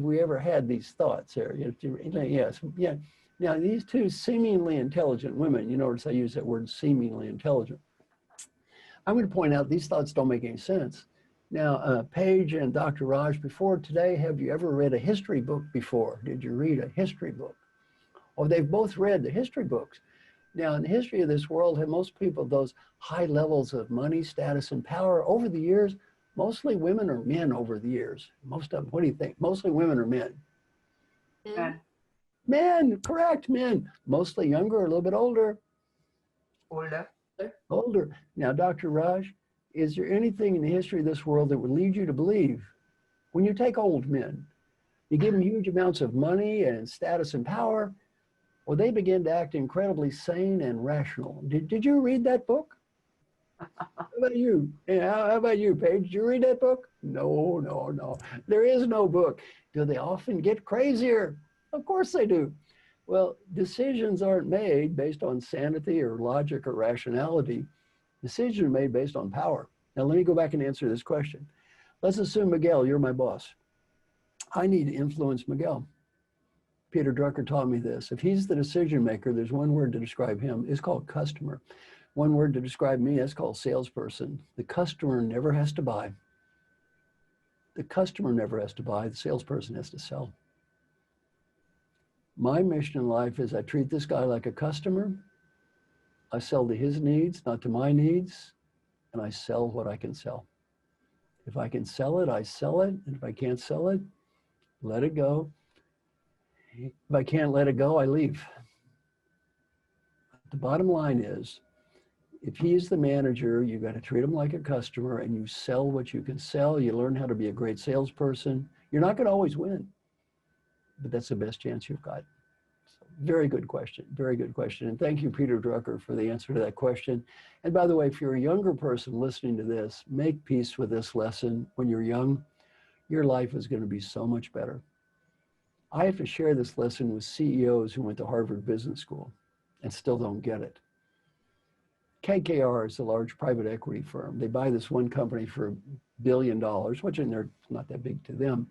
we ever had these thoughts there? Yes, yeah. Now, these two seemingly intelligent women, you notice I use that word seemingly intelligent. I'm going to point out these thoughts don't make any sense. Now, Paige and Dr. Raj, before today, have you ever read a history book before? Did you read a history book? Oh, they've both read the history books. Now, in the history of this world, have most people those high levels of money, status, and power over the years? Mostly women or men over the years? Most of them, what do you think? Mostly women or men? Men. Men, correct, men. Mostly younger or a little bit older? Older. Older. Now, Dr. Raj, is there anything in the history of this world that would lead you to believe, when you take old men, you give them huge amounts of money and status and power, well, they begin to act incredibly sane and rational. Did you read that book? How about you? Yeah, how about you, Paige? Did you read that book? No, no, no. There is no book. Do they often get crazier? Of course they do. Well, decisions aren't made based on sanity or logic or rationality. Decisions are made based on power. Now, let me go back and answer this question. Let's assume, Miguel, you're my boss. I need to influence Miguel. Peter Drucker taught me this. If he's the decision maker, there's one word to describe him. It's called customer. One word to describe me, that's called salesperson. The customer never has to buy. The customer never has to buy. The salesperson has to sell. My mission in life is I treat this guy like a customer. I sell to his needs, not to my needs, and I sell what I can sell. If I can sell it, I sell it, and if I can't sell it, let it go. If I can't let it go, I leave. The bottom line is, if he's the manager, you got to treat him like a customer and you sell what you can sell. You learn how to be a great salesperson. You're not going to always win, but that's the best chance you've got. So, very good question. Very good question. And thank you, Peter Drucker, for the answer to that question. And by the way, if you're a younger person listening to this, make peace with this lesson. When you're young, your life is going to be so much better. I have to share this lesson with CEOs who went to Harvard Business School and still don't get it. KKR is a large private equity firm. They buy this one company for $1 billion, which in there not that big to them.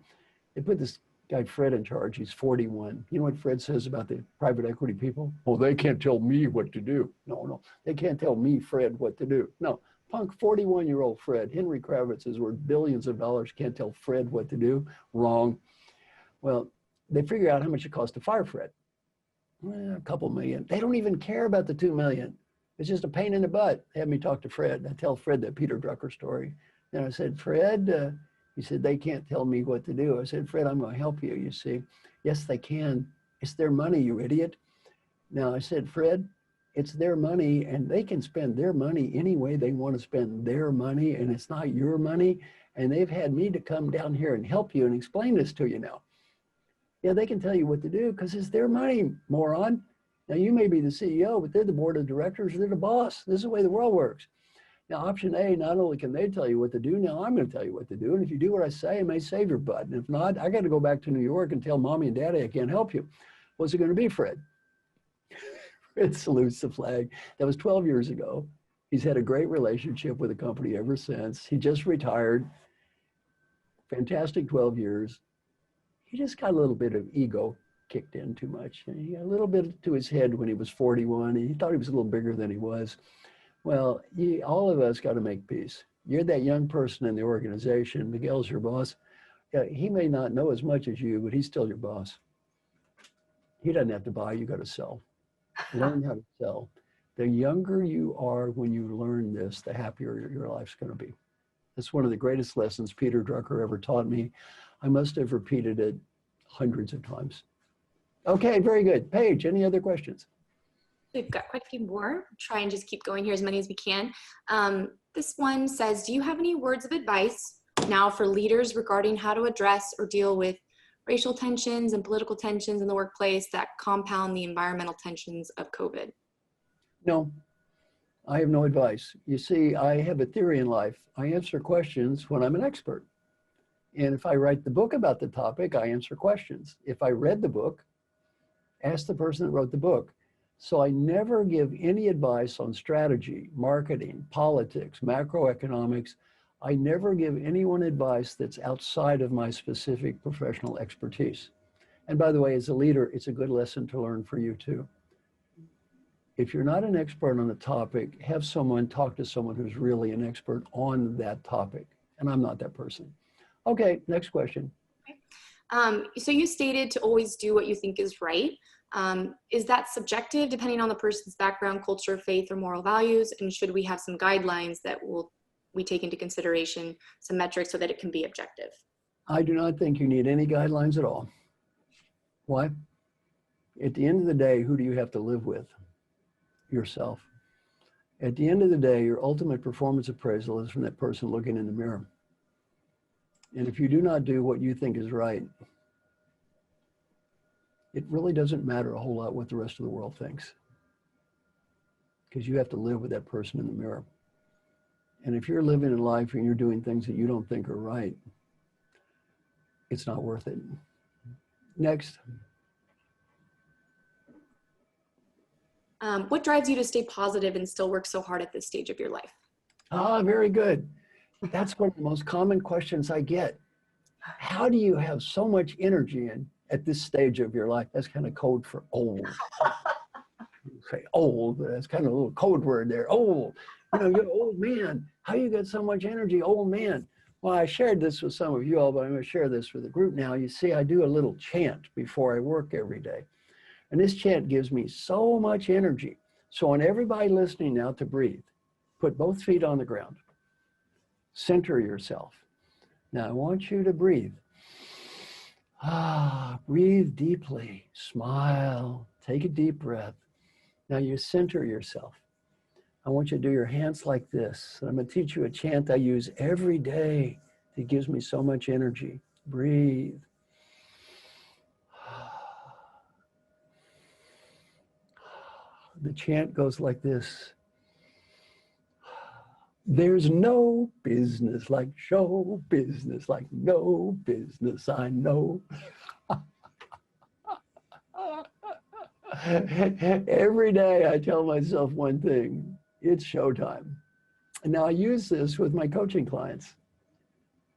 They put this guy Fred in charge. He's 41. You know what Fred says about the private equity people? Oh, they can't tell me what to do. No, they can't tell me, Fred, what to do. No, punk 41-year-old Fred. Henry Kravitz is worth billions of dollars. Can't tell Fred what to do. Wrong. Well, they figure out how much it costs to fire Fred. Well, a couple million. They don't even care about the 2 million. It's just a pain in the butt. Have me talk to Fred. I tell Fred that Peter Drucker story. And I said, Fred, He said, they can't tell me what to do. I said, Fred, I'm going to help you, you see. Yes, they can. It's their money, you idiot. Now, I said, Fred, it's their money, and they can spend their money any way they want to spend their money, and it's not your money. And they've had me to come down here and help you and explain this to you now. Yeah, they can tell you what to do because it's their money, moron. Now, you may be the CEO, but they're the board of directors, they're the boss. This is the way the world works. Now, option A, not only can they tell you what to do, now I'm going to tell you what to do. And if you do what I say, it may save your butt. And if not, I got to go back to New York and tell mommy and daddy I can't help you. What's it going to be, Fred? Fred salutes the flag. That was 12 years ago. He's had a great relationship with the company ever since. He just retired. Fantastic 12 years. He just got a little bit of ego kicked in too much. He got a little bit to his head when he was 41. He thought he was a little bigger than he was. Well, all of us got to make peace. You're that young person in the organization. Miguel's your boss. Yeah, he may not know as much as you, but he's still your boss. He doesn't have to buy, you got to sell. Learn how to sell. The younger you are when you learn this, the happier your life's going to be. That's one of the greatest lessons Peter Drucker ever taught me. I must have repeated it hundreds of times. Okay, very good. Paige, any other questions? We've got quite a few more. Try and just keep going here as many as we can. This one says, do you have any words of advice now for leaders regarding how to address or deal with racial tensions and political tensions in the workplace that compound the environmental tensions of COVID? No, I have no advice. You see, I have a theory in life. I answer questions when I'm an expert. And if I write the book about the topic, I answer questions. If I read the book, ask the person that wrote the book. So I never give any advice on strategy, marketing, politics, macroeconomics. I never give anyone advice that's outside of my specific professional expertise. And by the way, as a leader, it's a good lesson to learn for you too. If you're not an expert on a topic, have someone talk to someone who's really an expert on that topic. And I'm not that person. Okay, next question. So you stated to always do what you think is right. Is that subjective depending on the person's background, culture, faith, or moral values? And should we have some guidelines that we take into consideration, some metrics so that it can be objective? I do not think you need any guidelines at all. Why? At the end of the day, who do you have to live with? Yourself. At the end of the day, your ultimate performance appraisal is from that person looking in the mirror. And if you do not do what you think is right, it really doesn't matter a whole lot what the rest of the world thinks, because you have to live with that person in the mirror. And if you're living in life and you're doing things that you don't think are right, it's not worth it. Next. What drives you to stay positive and still work so hard at this stage of your life? Ah, very good. That's one of the most common questions I get. How do you have so much energy at this stage of your life? That's kind of code for old. Say old, but that's kind of a little code word there. Old. You know, you're an old man. How you got so much energy, old man? Well, I shared this with some of you all, but I'm going to share this with the group now. You see, I do a little chant before I work every day. And this chant gives me so much energy. So I want everybody listening now to breathe. Put both feet on the ground. Center yourself. Now I want you to breathe. Breathe deeply. Smile. Take a deep breath. Now you center yourself. I want you to do your hands like this. I'm going to teach you a chant I use every day that gives me so much energy. Breathe. The chant goes like this. There's no business like show business, like no business I know. Every day I tell myself one thing, it's showtime. And now I use this with my coaching clients.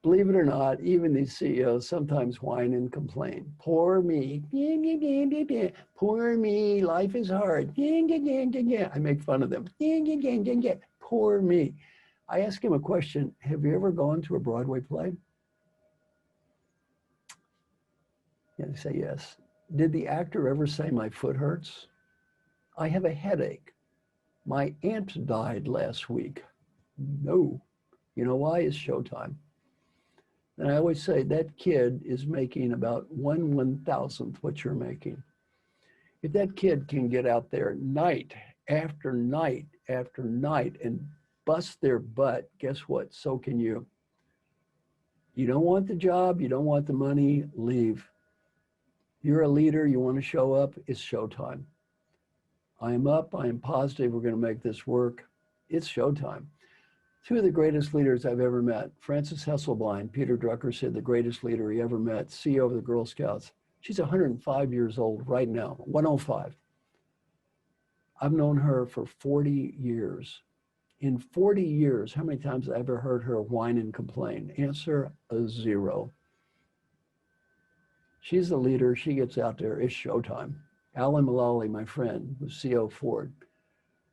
Believe it or not, even these CEOs sometimes whine and complain. Poor me, poor me, life is hard. I make fun of them. Poor me. I ask him a question, have you ever gone to a Broadway play? Yeah, they say yes. Did the actor ever say, my foot hurts? I have a headache. My aunt died last week. No. You know why? It's showtime. And I always say that kid is making about 1/1000th what you're making. If that kid can get out there night after night after night and bust their butt, guess what? So can you. You don't want the job, you don't want the money, leave. You're a leader, you want to show up, it's showtime. I am up, I am positive we're going to make this work. It's showtime. Two of the greatest leaders I've ever met, Frances Hesselbein, Peter Drucker said the greatest leader he ever met, CEO of the Girl Scouts. She's 105 years old right now, 105. I've known her for 40 years. In 40 years, how many times have I ever heard her whine and complain? Answer, a zero. She's the leader, she gets out there, it's showtime. Alan Mulally, my friend, was CEO of Ford.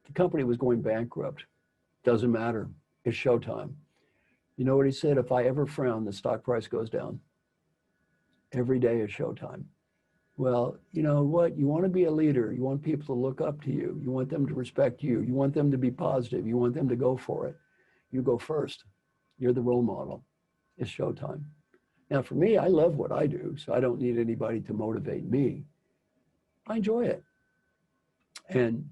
The company was going bankrupt. Doesn't matter, it's showtime. You know what he said? If I ever frown, the stock price goes down. Every day is showtime. Well, you know what? You want to be a leader. You want people to look up to you. You want them to respect you. You want them to be positive. You want them to go for it. You go first. You're the role model. It's showtime. Now, for me, I love what I do, so I don't need anybody to motivate me. I enjoy it. And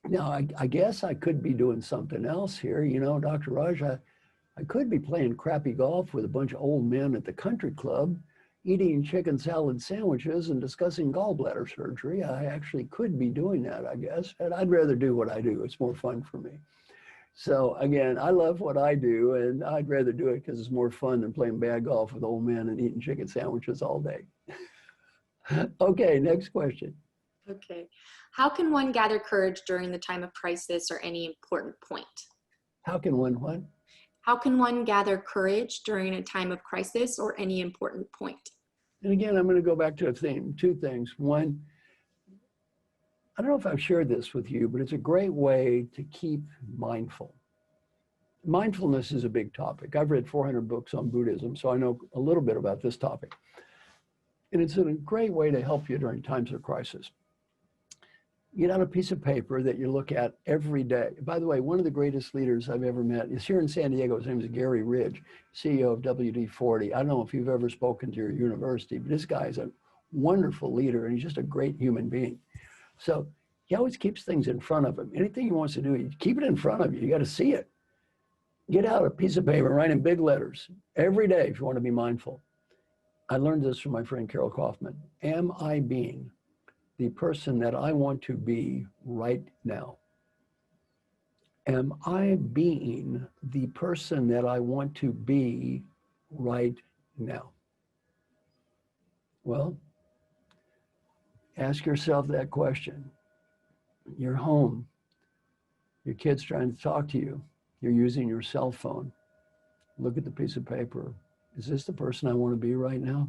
now I guess I could be doing something else here. You know, Dr. Raj, I could be playing crappy golf with a bunch of old men at the country club, eating chicken salad sandwiches and discussing gallbladder surgery. I actually could be doing that, I guess. And I'd rather do what I do. It's more fun for me. So again, I love what I do, and I'd rather do it because it's more fun than playing bad golf with old men and eating chicken sandwiches all day. Okay, next question. Okay. How can one gather courage during the time of crisis or any important point? How can one what? How can one gather courage during a time of crisis or any important point? And again, I'm going to go back to a theme, two things. One, I don't know if I've shared this with you, but it's a great way to keep mindful. Mindfulness is a big topic. I've read 400 books on Buddhism, so I know a little bit about this topic. And it's a great way to help you during times of crisis. Get out a piece of paper that you look at every day. By the way, one of the greatest leaders I've ever met is here in San Diego. His name is Gary Ridge, CEO of WD-40. I don't know if you've ever spoken to your university, but this guy is a wonderful leader, and he's just a great human being. So he always keeps things in front of him. Anything he wants to do, you keep it in front of you. You got to see it. Get out a piece of paper, write in big letters every day if you want to be mindful. I learned this from my friend Carol Kaufman. Am I being the person that I want to be right now? Am I being the person that I want to be right now? Well, ask yourself that question. You're home. Your kid's trying to talk to you. You're using your cell phone. Look at the piece of paper. Is this the person I want to be right now?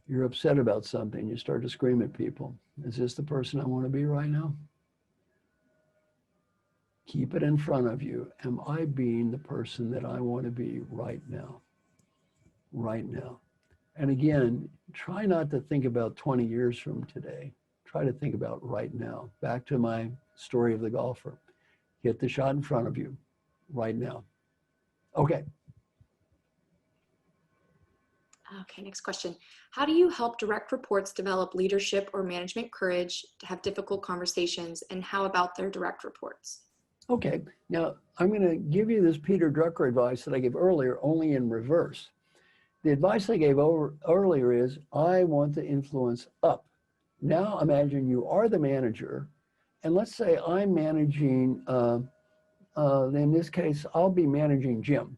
You're upset about something. You start to scream at people. Is this the person I want to be right now? Keep it in front of you. Am I being the person that I want to be right now? Right now. And again, try not to think about 20 years from today. Try to think about right now. Back to my story of the golfer. Get the shot in front of you right now. Okay. Okay, next question. How do you help direct reports develop leadership or management courage to have difficult conversations, and how about their direct reports? Okay, now I'm going to give you this Peter Drucker advice that I gave earlier, only in reverse. The advice I gave earlier is, I want to influence up. Now imagine you are the manager, and let's say I'm managing, in this case, I'll be managing Jim.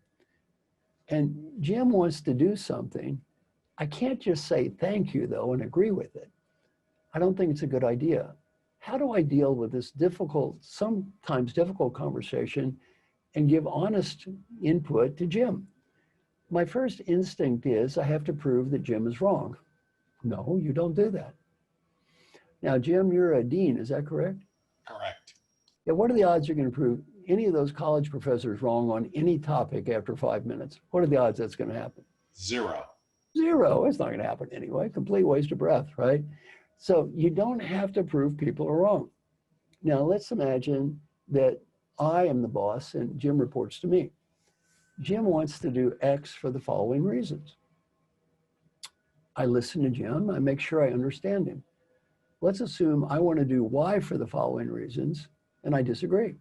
And Jim wants to do something. I can't just say thank you, though, and agree with it. I don't think it's a good idea. How do I deal with this difficult, sometimes difficult conversation and give honest input to Jim? My first instinct is I have to prove that Jim is wrong. No, you don't do that. Now, Jim, you're a dean, is that correct? Correct. Yeah, what are the odds you're going to prove any of those college professors wrong on any topic after 5 minutes? What are the odds that's going to happen? Zero. Zero. It's not going to happen anyway. Complete waste of breath, right? So you don't have to prove people are wrong. Now, let's imagine that I am the boss and Jim reports to me. Jim wants to do X for the following reasons. I listen to Jim. I make sure I understand him. Let's assume I want to do Y for the following reasons, and I disagree.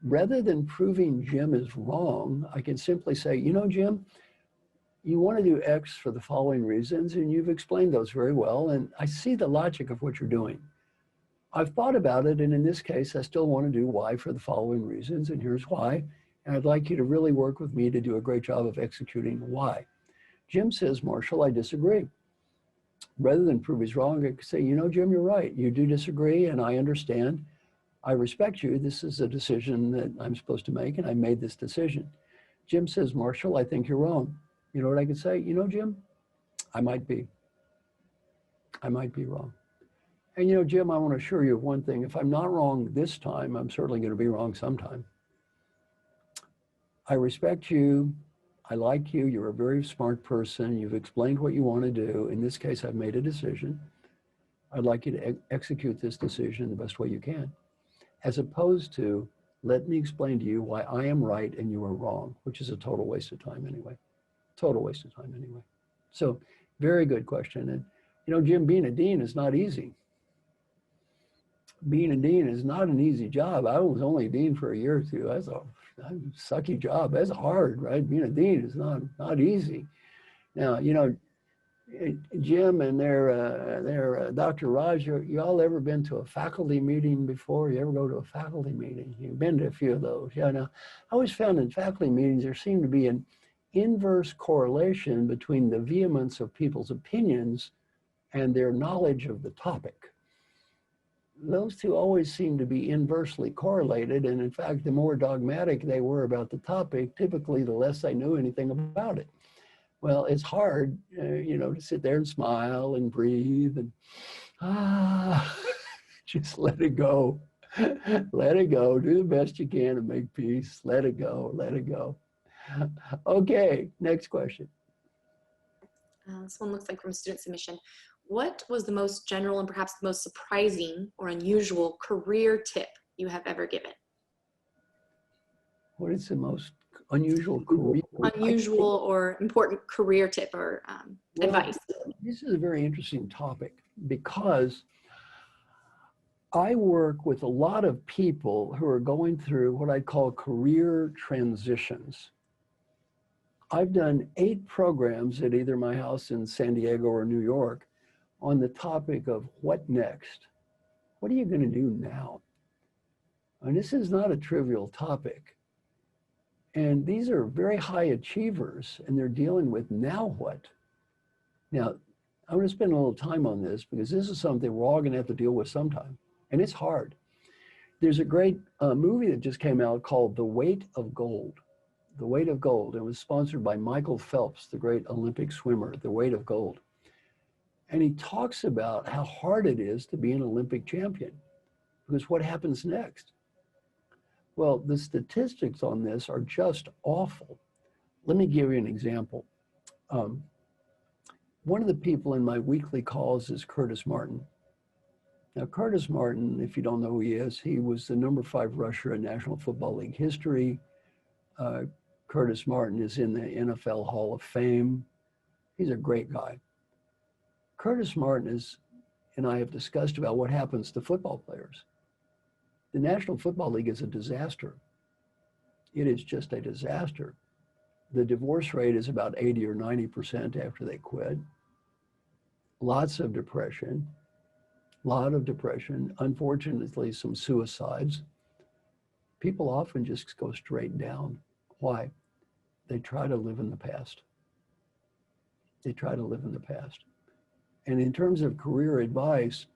Rather than proving Jim is wrong, I can simply say, you know, Jim, you want to do X for the following reasons, and you've explained those very well, and I see the logic of what you're doing. I've thought about it, and in this case, I still want to do Y for the following reasons, and here's why. And I'd like you to really work with me to do a great job of executing Y. Jim says, Marshall, I disagree. Rather than prove he's wrong, I could say, you know, Jim, you're right. You do disagree, and I understand. I respect you. This is a decision that I'm supposed to make, and I made this decision. Jim says, Marshall, I think you're wrong. You know what I could say? You know, Jim, I might be wrong. And you know, Jim, I want to assure you of one thing. If I'm not wrong this time, I'm certainly going to be wrong sometime. I respect you. I like you. You're a very smart person. You've explained what you want to do. In this case, I've made a decision. I'd like you to execute this decision the best way you can, as opposed to, let me explain to you why I am right and you are wrong, which is a total waste of time anyway. Total waste of time anyway. So very good question. And you know, Jim, being a dean is not easy. Being a dean is not an easy job. I was only a dean for a year or two. That's a sucky job. That's hard, right? Being a dean is not easy. Now, you know, Jim and their Dr. Raj, you all ever been to a faculty meeting before? You ever go to a faculty meeting? You've been to a few of those. Yeah, now, I always found in faculty meetings, there seemed to be an inverse correlation between the vehemence of people's opinions and their knowledge of the topic. Those two always seem to be inversely correlated. And in fact, the more dogmatic they were about the topic, typically the less they knew anything about it. Well, it's hard, you know, to sit there and smile and breathe and just let it go. Let it go. Do the best you can and make peace. Let it go. Let it go. Okay, next question. This one looks like from student submission. What was the most general and perhaps the most surprising or unusual career tip you have ever given? What is the most unusual career? Unusual or important career tip or advice? This is a very interesting topic because I work with a lot of people who are going through what I call career transitions. I've done 8 programs at either my house in San Diego or New York on the topic of what next? What are you going to do now? And this is not a trivial topic. And these are very high achievers, and they're dealing with now what? Now, I'm going to spend a little time on this because this is something we're all going to have to deal with sometime, and it's hard. There's a great movie that just came out called The Weight of Gold. The Weight of Gold. It was sponsored by Michael Phelps, the great Olympic swimmer, The Weight of Gold. And he talks about how hard it is to be an Olympic champion, because what happens next? Well, the statistics on this are just awful. Let me give you an example. One of the people in my weekly calls is Curtis Martin. Now, Curtis Martin, if you don't know who he is, he was the number 5 rusher in National Football League history. Curtis Martin is in the NFL Hall of Fame. He's a great guy. Curtis Martin and I have discussed about what happens to football players. The National Football League is a disaster. It is just a disaster. The divorce rate is about 80 or 90% after they quit. Lots of depression, unfortunately some suicides. People often just go straight down. Why? They try to live in the past. They try to live in the past. And in terms of career advice,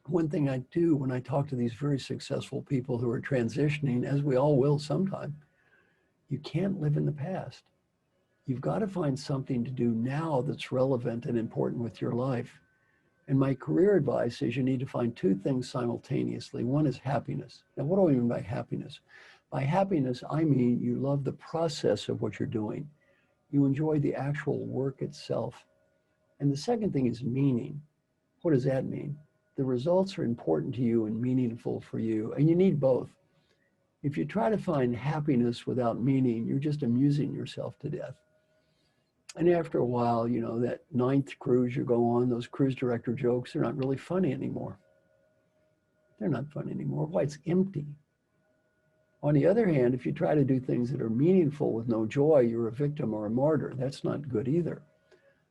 one thing I do when I talk to these very successful people who are transitioning, as we all will sometime, you can't live in the past. You've got to find something to do now that's relevant and important with your life. And my career advice is you need to find 2 things simultaneously. One is happiness. Now, what do I mean by happiness? By happiness, I mean you love the process of what you're doing. You enjoy the actual work itself. And the second thing is meaning. What does that mean? The results are important to you and meaningful for you, and you need both. If you try to find happiness without meaning, you're just amusing yourself to death. And after a while, you know, that 9th cruise you go on, those cruise director jokes, they're not really funny anymore. They're not funny anymore. Why? It's empty. On the other hand, if you try to do things that are meaningful with no joy, you're a victim or a martyr. That's not good either.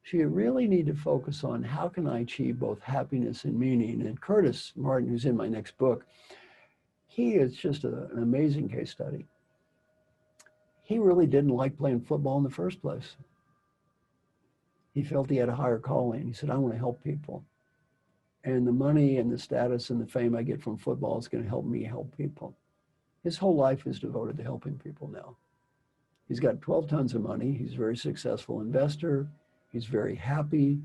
So you really need to focus on how can I achieve both happiness and meaning. And Curtis Martin, who's in my next book, he is just an amazing case study. He really didn't like playing football in the first place. He felt he had a higher calling. He said, I want to help people. And the money and the status and the fame I get from football is going to help me help people. His whole life is devoted to helping people now. He's got 12 tons of money. He's a very successful investor. He's very happy.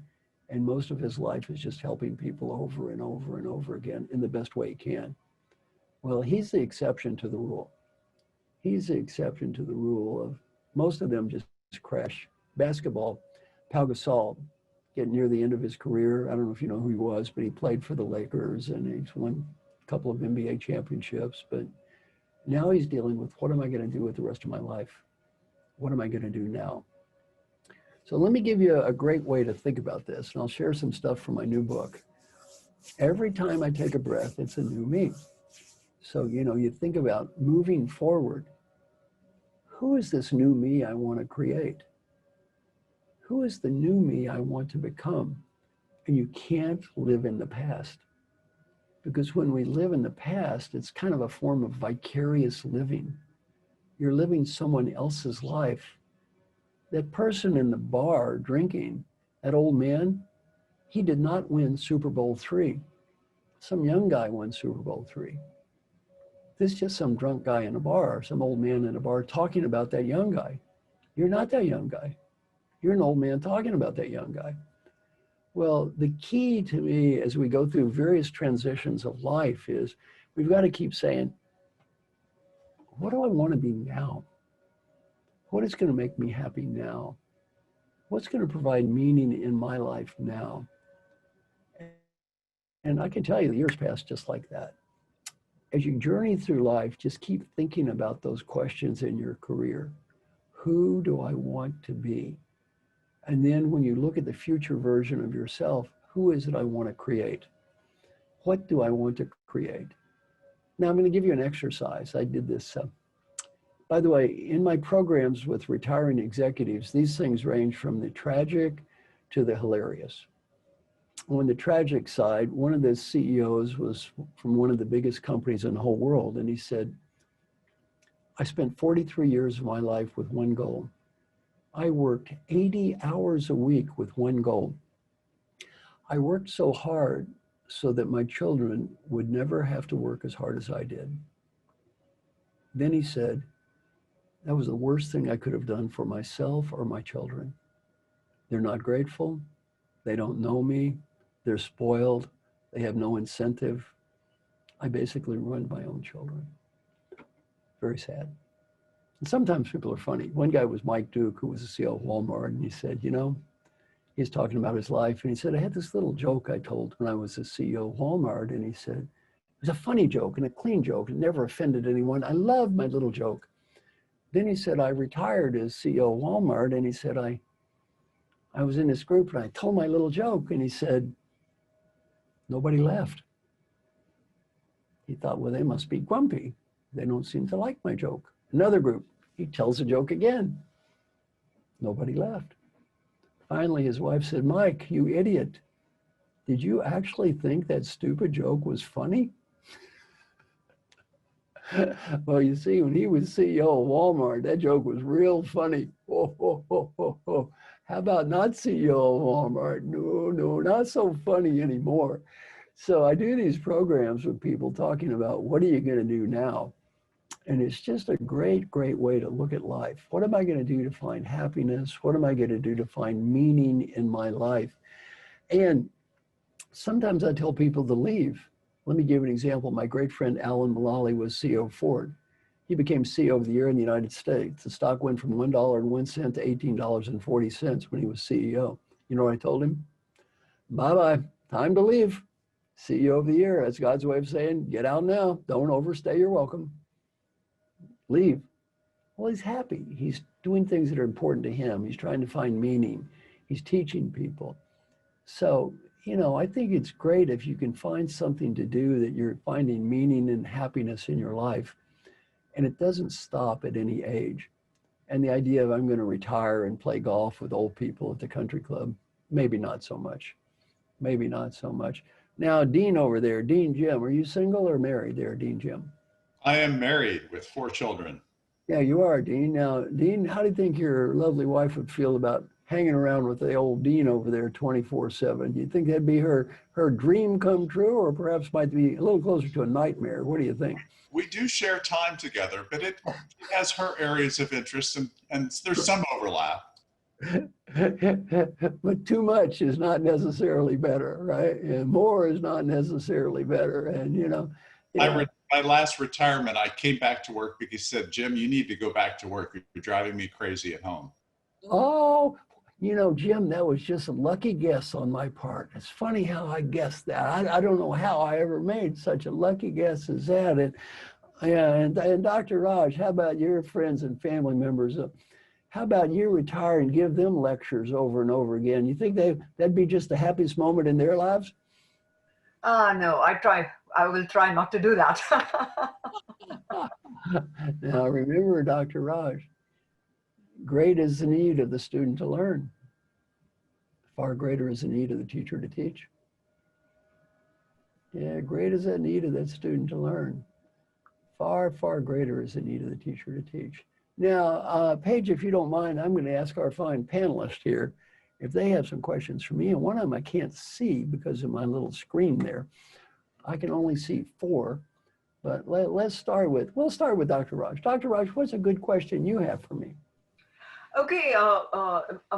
And most of his life is just helping people over and over and over again in the best way he can. Well, he's the exception to the rule. He's the exception to the rule of most of them just crash. Basketball, Pau Gasol, getting near the end of his career. I don't know if you know who he was, but he played for the Lakers and he's won a couple of NBA championships. But now he's dealing with, what am I going to do with the rest of my life? What am I going to do now? So let me give you a great way to think about this. And I'll share some stuff from my new book. Every time I take a breath, it's a new me. So, you know, you think about moving forward. Who is this new me I want to create? Who is the new me I want to become? And you can't live in the past. Because when we live in the past, it's kind of a form of vicarious living. You're living someone else's life. That person in the bar drinking, that old man, he did not win Super Bowl III. Some young guy won Super Bowl III. This is just some drunk guy in a bar, some old man in a bar talking about that young guy. You're not that young guy. You're an old man talking about that young guy. Well, the key to me as we go through various transitions of life is we've got to keep saying, what do I want to be now? What is going to make me happy now? What's going to provide meaning in my life now? And I can tell you the years pass just like that. As you journey through life, just keep thinking about those questions in your career. Who do I want to be? And then when you look at the future version of yourself, who is it I want to create? What do I want to create? Now I'm going to give you an exercise. I did this. By the way, in my programs with retiring executives, these things range from the tragic to the hilarious. On the tragic side, one of the CEOs was from one of the biggest companies in the whole world. And he said, I spent 43 years of my life with one goal. I worked 80 hours a week with one goal. I worked so hard so that my children would never have to work as hard as I did. Then he said, that was the worst thing I could have done for myself or my children. They're not grateful. They don't know me. They're spoiled. They have no incentive. I basically ruined my own children. Very sad. And sometimes people are funny. One guy was Mike Duke, who was the CEO of Walmart, and he said, you know, he's talking about his life, and he said, I had this little joke I told when I was the CEO of Walmart, and he said, it was a funny joke and a clean joke. It never offended anyone. I love my little joke. Then he said, I retired as CEO of Walmart, and he said, I was in this group, and I told my little joke, and he said, nobody laughed. He thought, well, they must be grumpy. They don't seem to like my joke. Another group, he tells a joke again. Nobody laughed. Finally, his wife said, Mike, you idiot. Did you actually think that stupid joke was funny? Well, you see, when he was CEO of Walmart, that joke was real funny. Oh, oh, oh, oh, oh. How about not CEO of Walmart? No, not so funny anymore. So I do these programs with people talking about what are you going to do now? And it's just a great, great way to look at life. What am I going to do to find happiness? What am I going to do to find meaning in my life? And sometimes I tell people to leave. Let me give an example. My great friend Alan Mulally was CEO of Ford. He became CEO of the year in the United States. The stock went from $1.01 to $18.40 when he was CEO. You know what I told him? Bye-bye, time to leave. CEO of the year, that's God's way of saying, get out now. Don't overstay your welcome. Leave. Well, he's happy. He's doing things that are important to him. He's trying to find meaning. He's teaching people. So, you know, I think it's great if you can find something to do that you're finding meaning and happiness in your life. And it doesn't stop at any age. And the idea of I'm going to retire and play golf with old people at the country club, maybe not so much. Maybe not so much. Now, Dean over there, Dean Jim, are you single or married there, Dean Jim? I am married with 4 children. Yeah, you are, Dean. Now, Dean, how do you think your lovely wife would feel about hanging around with the old Dean over there 24/7? Do you think that'd be her dream come true, or perhaps might be a little closer to a nightmare? What do you think? We do share time together, but it has her areas of interest, and there's some overlap. But too much is not necessarily better, right? And more is not necessarily better. And, you know, My last retirement, I came back to work because he said, Jim, you need to go back to work. You're driving me crazy at home. oh, you know, Jim, that was just a lucky guess on my part. It's funny how I guessed that. I don't know how I ever made such a lucky guess as that. And yeah, and Dr. Raj, how about your friends and family members? How about you retire and give them lectures over and over again? You think that'd be just the happiest moment in their lives? No, I will try not to do that. Now, remember, Dr. Raj, great is the need of the student to learn. Far greater is the need of the teacher to teach. Yeah, great is that need of that student to learn. Far, far greater is the need of the teacher to teach. Now, Paige, if you don't mind, I'm going to ask our fine panelists here if they have some questions for me. And one of them I can't see because of my little screen there. I can only see 4, but we'll start with Dr. Raj. Dr. Raj, what's a good question you have for me? Okay,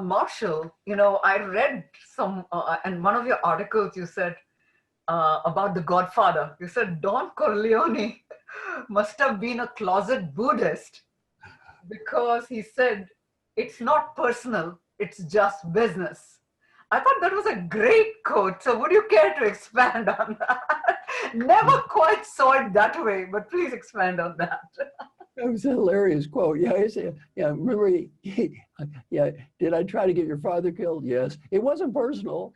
Marshall, you know, I read some, in one of your articles, you said about the Godfather. You said Don Corleone must have been a closet Buddhist because he said, it's not personal, it's just business. I thought that was a great quote. So would you care to expand on that? Never quite saw it that way, but please expand on that. That was a hilarious quote. Yeah, yeah. Remember, yeah. Did I try to get your father killed? Yes. It wasn't personal.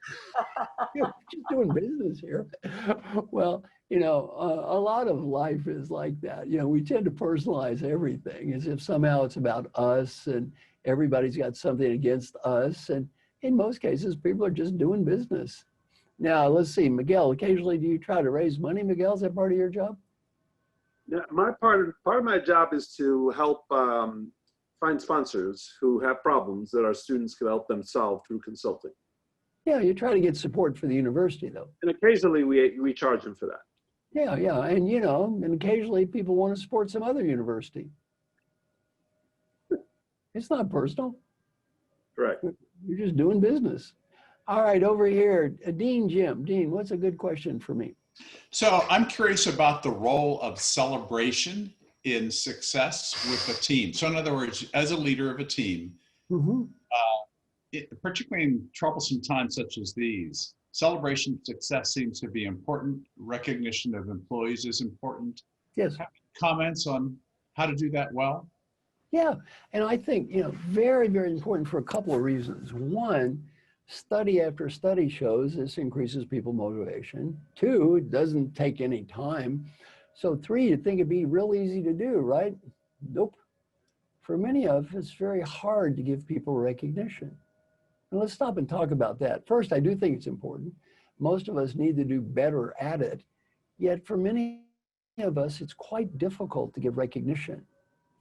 Just doing business here. Well, you know, a lot of life is like that. You know, we tend to personalize everything as if somehow it's about us and everybody's got something against us. And in most cases, people are just doing business. Now, let's see, Miguel, occasionally do you try to raise money, Miguel? Is that part of your job? Yeah, part of my job is to help find sponsors who have problems that our students can help them solve through consulting. Yeah, you try to get support for the university, though. And occasionally we charge them for that. Yeah, yeah, and you know, and occasionally people want to support some other university. It's not personal. Correct. You're just doing business. All right, over here, Dean Jim. Dean, what's a good question for me? So I'm curious about the role of celebration in success with a team. So in other words, as a leader of a team, particularly in troublesome times such as these, celebration of success seems to be important. Recognition of employees is important. Yes. Have comments on how to do that well? Yeah, and I think, you know, very, very important for a couple of reasons. One, study after study shows this increases people's motivation. 2, it doesn't take any time. So 3, you'd think it'd be real easy to do, right? Nope. For many of us, it's very hard to give people recognition. And let's stop and talk about that. First, I do think it's important. Most of us need to do better at it. Yet for many of us, it's quite difficult to give recognition.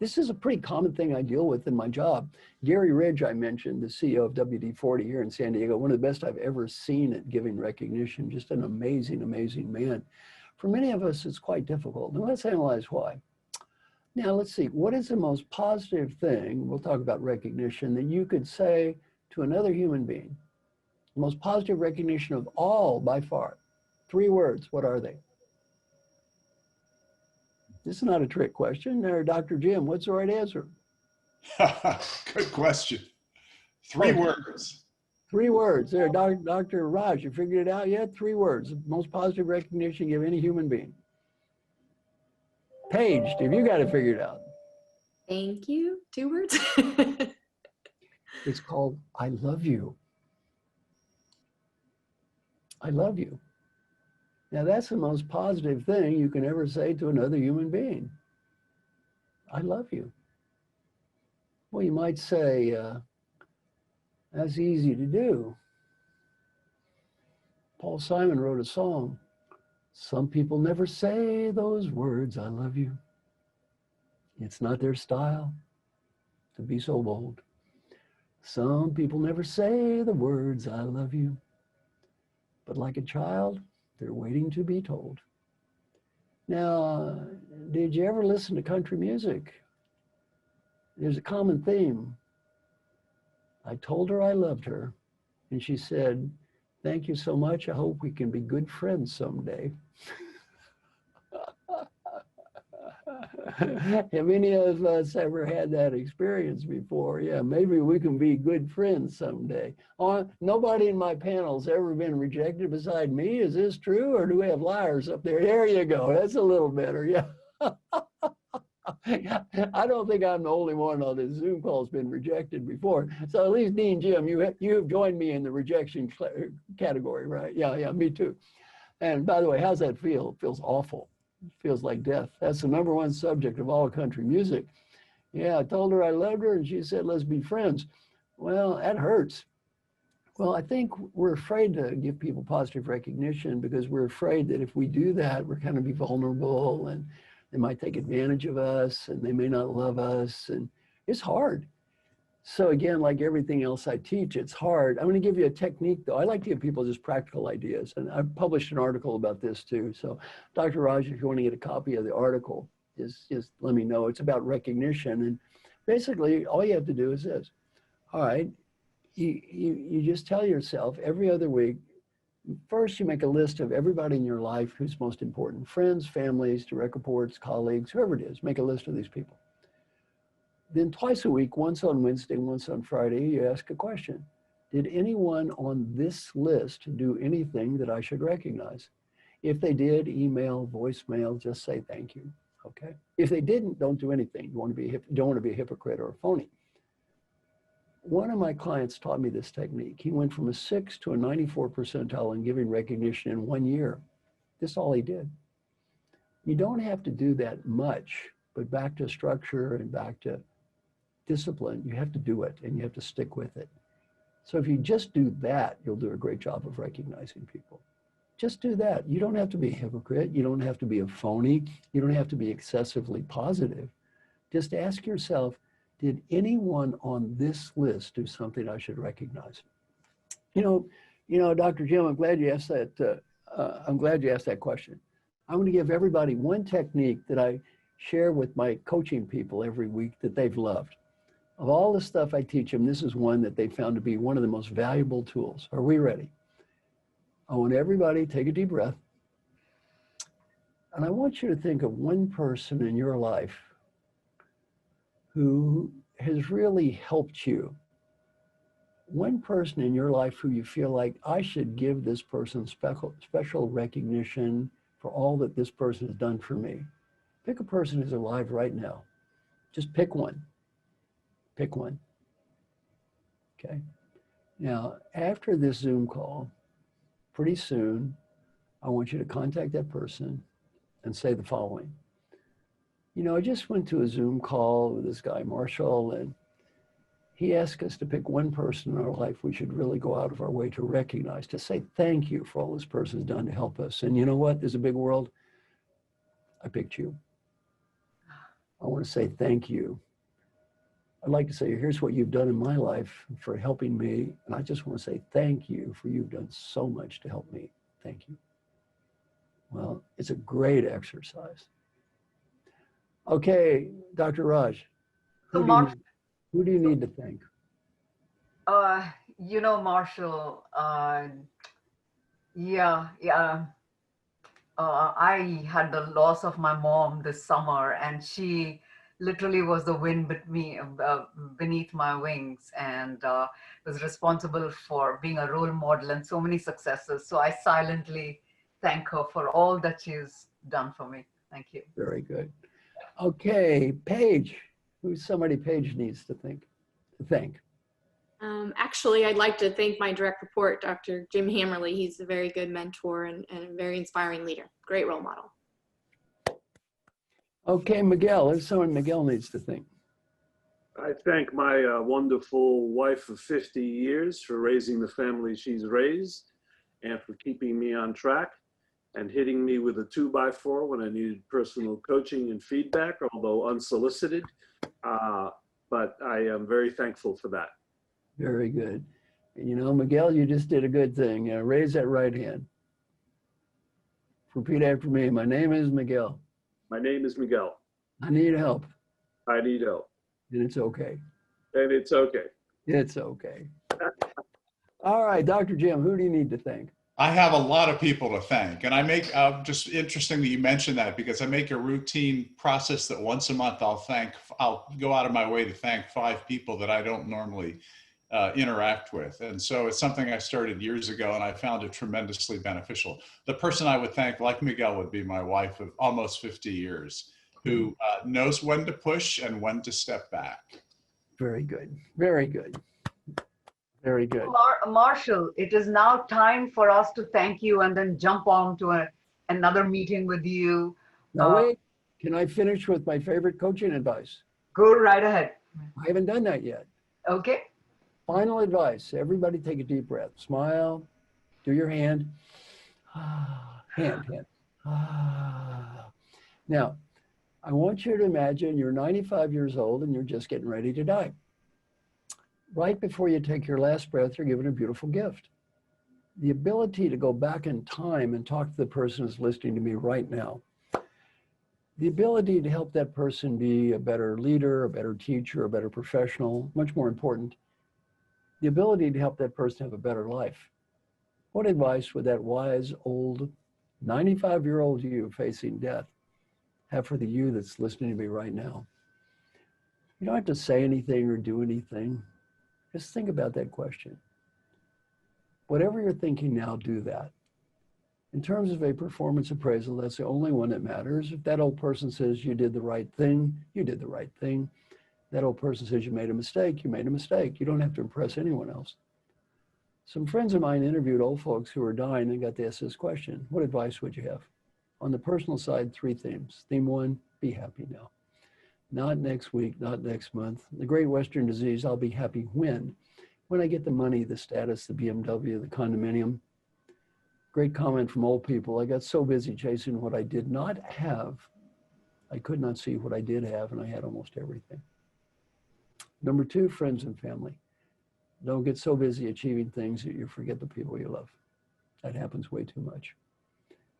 This is a pretty common thing I deal with in my job. Gary Ridge, I mentioned, the CEO of WD-40 here in San Diego, one of the best I've ever seen at giving recognition, just an amazing, amazing man. For many of us, it's quite difficult. And let's analyze why. Now, let's see, what is the most positive thing, we'll talk about recognition, that you could say to another human being? The most positive recognition of all, by far. 3 words, what are they? This is not a trick question. There, Dr. Jim, what's the right answer? Good question. 3 words. 3 words. There, Dr. Raj, you figured it out yet? 3 words. Most positive recognition you give any human being. Paige, have you got it figured out? Thank you. 2 words. It's called, I love you. I love you. Now that's the most positive thing you can ever say to another human being. I love you. Well, you might say, that's easy to do. Paul Simon wrote a song. Some people never say those words, I love you. It's not their style to be so bold. Some people never say the words, I love you. But like a child, they're waiting to be told. Now, did you ever listen to country music? There's a common theme. I told her I loved her, and she said, thank you so much. I hope we can be good friends someday. Have any of us ever had that experience before? Yeah, maybe we can be good friends someday. Nobody in my panel's ever been rejected beside me. Is this true, or do we have liars up there? There you go. That's a little better. Yeah. I don't think I'm the only one on this Zoom call has been rejected before. So at least Dean Jim, you've joined me in the rejection category, right? Yeah, me too. And by the way, how's that feel? It feels awful. It feels like death. That's the #1 subject of all country music. Yeah, I told her I loved her and she said, let's be friends. Well, that hurts. Well, I think we're afraid to give people positive recognition because we're afraid that if we do that, we're going to be vulnerable and they might take advantage of us and they may not love us. And it's hard. So again, like everything else I teach, it's hard. I'm going to give you a technique, though. I like to give people just practical ideas. And I've published an article about this, too. So Dr. Raj, if you want to get a copy of the article, just let me know. It's about recognition. And basically, all you have to do is this. All right, you just tell yourself every other week, first you make a list of everybody in your life who's most important. Friends, families, direct reports, colleagues, whoever it is, make a list of these people. Then twice a week, once on Wednesday, once on Friday, you ask a question. Did anyone on this list do anything that I should recognize? If they did, email, voicemail, just say thank you, okay? If they didn't, don't do anything. You don't want to be a hypocrite or a phony. One of my clients taught me this technique. He went from a 6 to a 94 percentile in giving recognition in 1 year. That's all he did. You don't have to do that much, but back to structure and back to discipline, you have to do it and you have to stick with it. So if you just do that, you'll do a great job of recognizing people. Just do that. You don't have to be a hypocrite. You don't have to be a phony. You don't have to be excessively positive. Just ask yourself, did anyone on this list do something I should recognize? You know, Dr. Jim, I'm glad you asked that. I'm glad you asked that question. I'm going to give everybody one technique that I share with my coaching people every week that they've loved. Of all the stuff I teach them, this is one that they found to be one of the most valuable tools. Are we ready? I want everybody to take a deep breath. And I want you to think of one person in your life who has really helped you. One person in your life who you feel like I should give this person special recognition for all that this person has done for me. Pick a person who's alive right now. Just pick one. Pick one. Okay. Now, after this Zoom call, pretty soon, I want you to contact that person and say the following. You know, I just went to a Zoom call with this guy, Marshall, and he asked us to pick one person in our life we should really go out of our way to recognize, to say thank you for all this person's done to help us. And you know what? There's a big world. I picked you. I want to say thank you. I'd like to say, here's what you've done in my life for helping me. And I just want to say thank you for you've done so much to help me. Thank you. Well, it's a great exercise. Okay, Dr. Raj, who do you need to thank? You know, Marshall, I had the loss of my mom this summer, and she literally was the wind beneath my wings, and was responsible for being a role model and so many successes. So I silently thank her for all that she's done for me. Thank you. Very good. Okay, Paige, Who's somebody Paige needs to thank? Actually, I'd like to thank my direct report, Dr. Jim Hammerly. He's a very good mentor and a very inspiring leader. Great role model. Okay, Miguel, there's someone Miguel needs to thank. I thank my wonderful wife of 50 years for raising the family she's raised and for keeping me on track and hitting me with a 2x4 when I needed personal coaching and feedback, although unsolicited. But I am very thankful for that. Very good. And you know, Miguel, you just did a good thing. Raise that right hand. Repeat after me. My name is Miguel. My name is Miguel. I need help. I need help. And it's okay. And it's okay. It's okay. All right, Dr. Jim, who do you need to thank? I have a lot of people to thank, and I make just interesting that you mentioned that, because I make a routine process that once a month I'll go out of my way to thank 5 people that I don't normally interact with. And so it's something I started years ago, and I found it tremendously beneficial. The person I would thank, like Miguel, would be my wife of almost 50 years, who knows when to push and when to step back. Very good. Very good. Very good. Marshall, it is now time for us to thank you and then jump on to another meeting with you. Now wait, can I finish with my favorite coaching advice? Go right ahead. I haven't done that yet. Okay. Final advice, everybody take a deep breath. Smile, do your hand. Hand. Now, I want you to imagine you're 95 years old and you're just getting ready to die. Right before you take your last breath, you're given a beautiful gift. The ability to go back in time and talk to the person who's listening to me right now. The ability to help that person be a better leader, a better teacher, a better professional, much more important, the ability to help that person have a better life. What advice would that wise, old, 95-year-old you facing death have for the you that's listening to me right now? You don't have to say anything or do anything. Just think about that question. Whatever you're thinking now, do that. In terms of a performance appraisal, that's the only one that matters. If that old person says you did the right thing, you did the right thing. That old person says you made a mistake, you made a mistake. You don't have to impress anyone else. Some friends of mine interviewed old folks who were dying and got to ask this question: what advice would you have? On the personal side, 3 themes. Theme 1, be happy now. Not next week, not next month. The great Western disease, I'll be happy when I get the money, the status, the BMW, the condominium. Great comment from old people. I got so busy chasing what I did not have, I could not see what I did have, and I had almost everything. Number 2, friends and family. Don't get so busy achieving things that you forget the people you love. That happens way too much.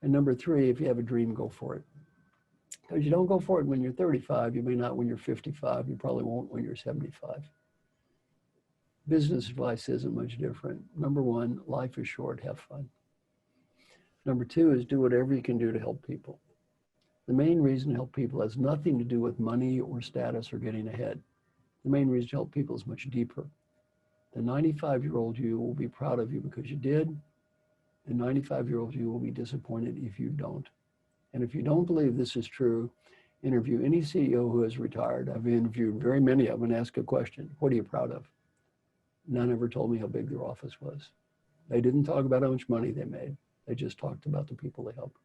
And number 3, if you have a dream, go for it. Because you don't go for it when you're 35, you may not when you're 55, you probably won't when you're 75. Business advice isn't much different. Number 1, life is short, have fun. Number 2 is do whatever you can do to help people. The main reason to help people has nothing to do with money or status or getting ahead. The main reason to help people is much deeper. The 95-year-old you will be proud of you because you did. The 95-year-old you will be disappointed if you don't. And if you don't believe this is true, interview any CEO who has retired. I've interviewed very many of them and asked a question: what are you proud of? None ever told me how big their office was. They didn't talk about how much money they made. They just talked about the people they helped.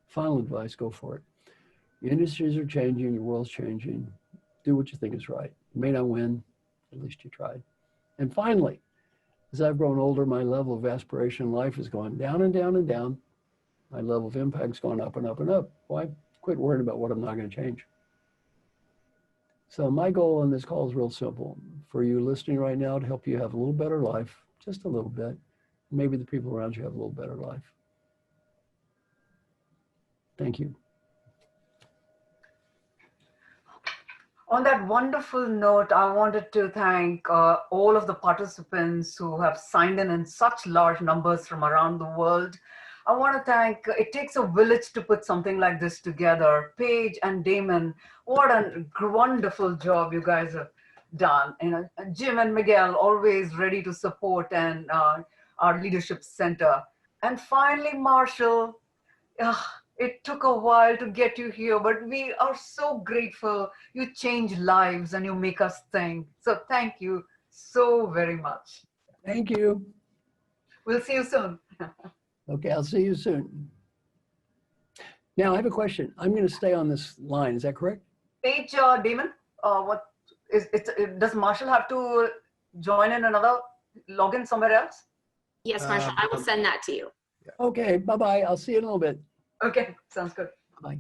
Final advice, go for it. The industries are changing, your world's changing. Do what you think is right. You may not win, at least you tried. And finally, as I've grown older, my level of aspiration in life has gone down and down and down. My level of impact's gone up and up and up. Why? Quit worrying about what I'm not going to change. So my goal on this call is real simple. For you listening right now, to help you have a little better life, just a little bit. Maybe the people around you have a little better life. Thank you. On that wonderful note, I wanted to thank all of the participants who have signed in such large numbers from around the world. I want to thank, it takes a village to put something like this together. Paige and Damon, what a wonderful job you guys have done. And Jim and Miguel, always ready to support and our leadership center. And finally, Marshall, It took a while to get you here, but we are so grateful. You change lives and you make us think. So thank you so very much. Thank you. We'll see you soon. Okay, I'll see you soon. Now I have a question. I'm going to stay on this line. Is that correct? Paige, Damon, what is it? Does Marshall have to join in another login somewhere else? Yes, Marshall, I will send that to you. Okay, bye-bye. I'll see you in a little bit. Okay, sounds good. Bye.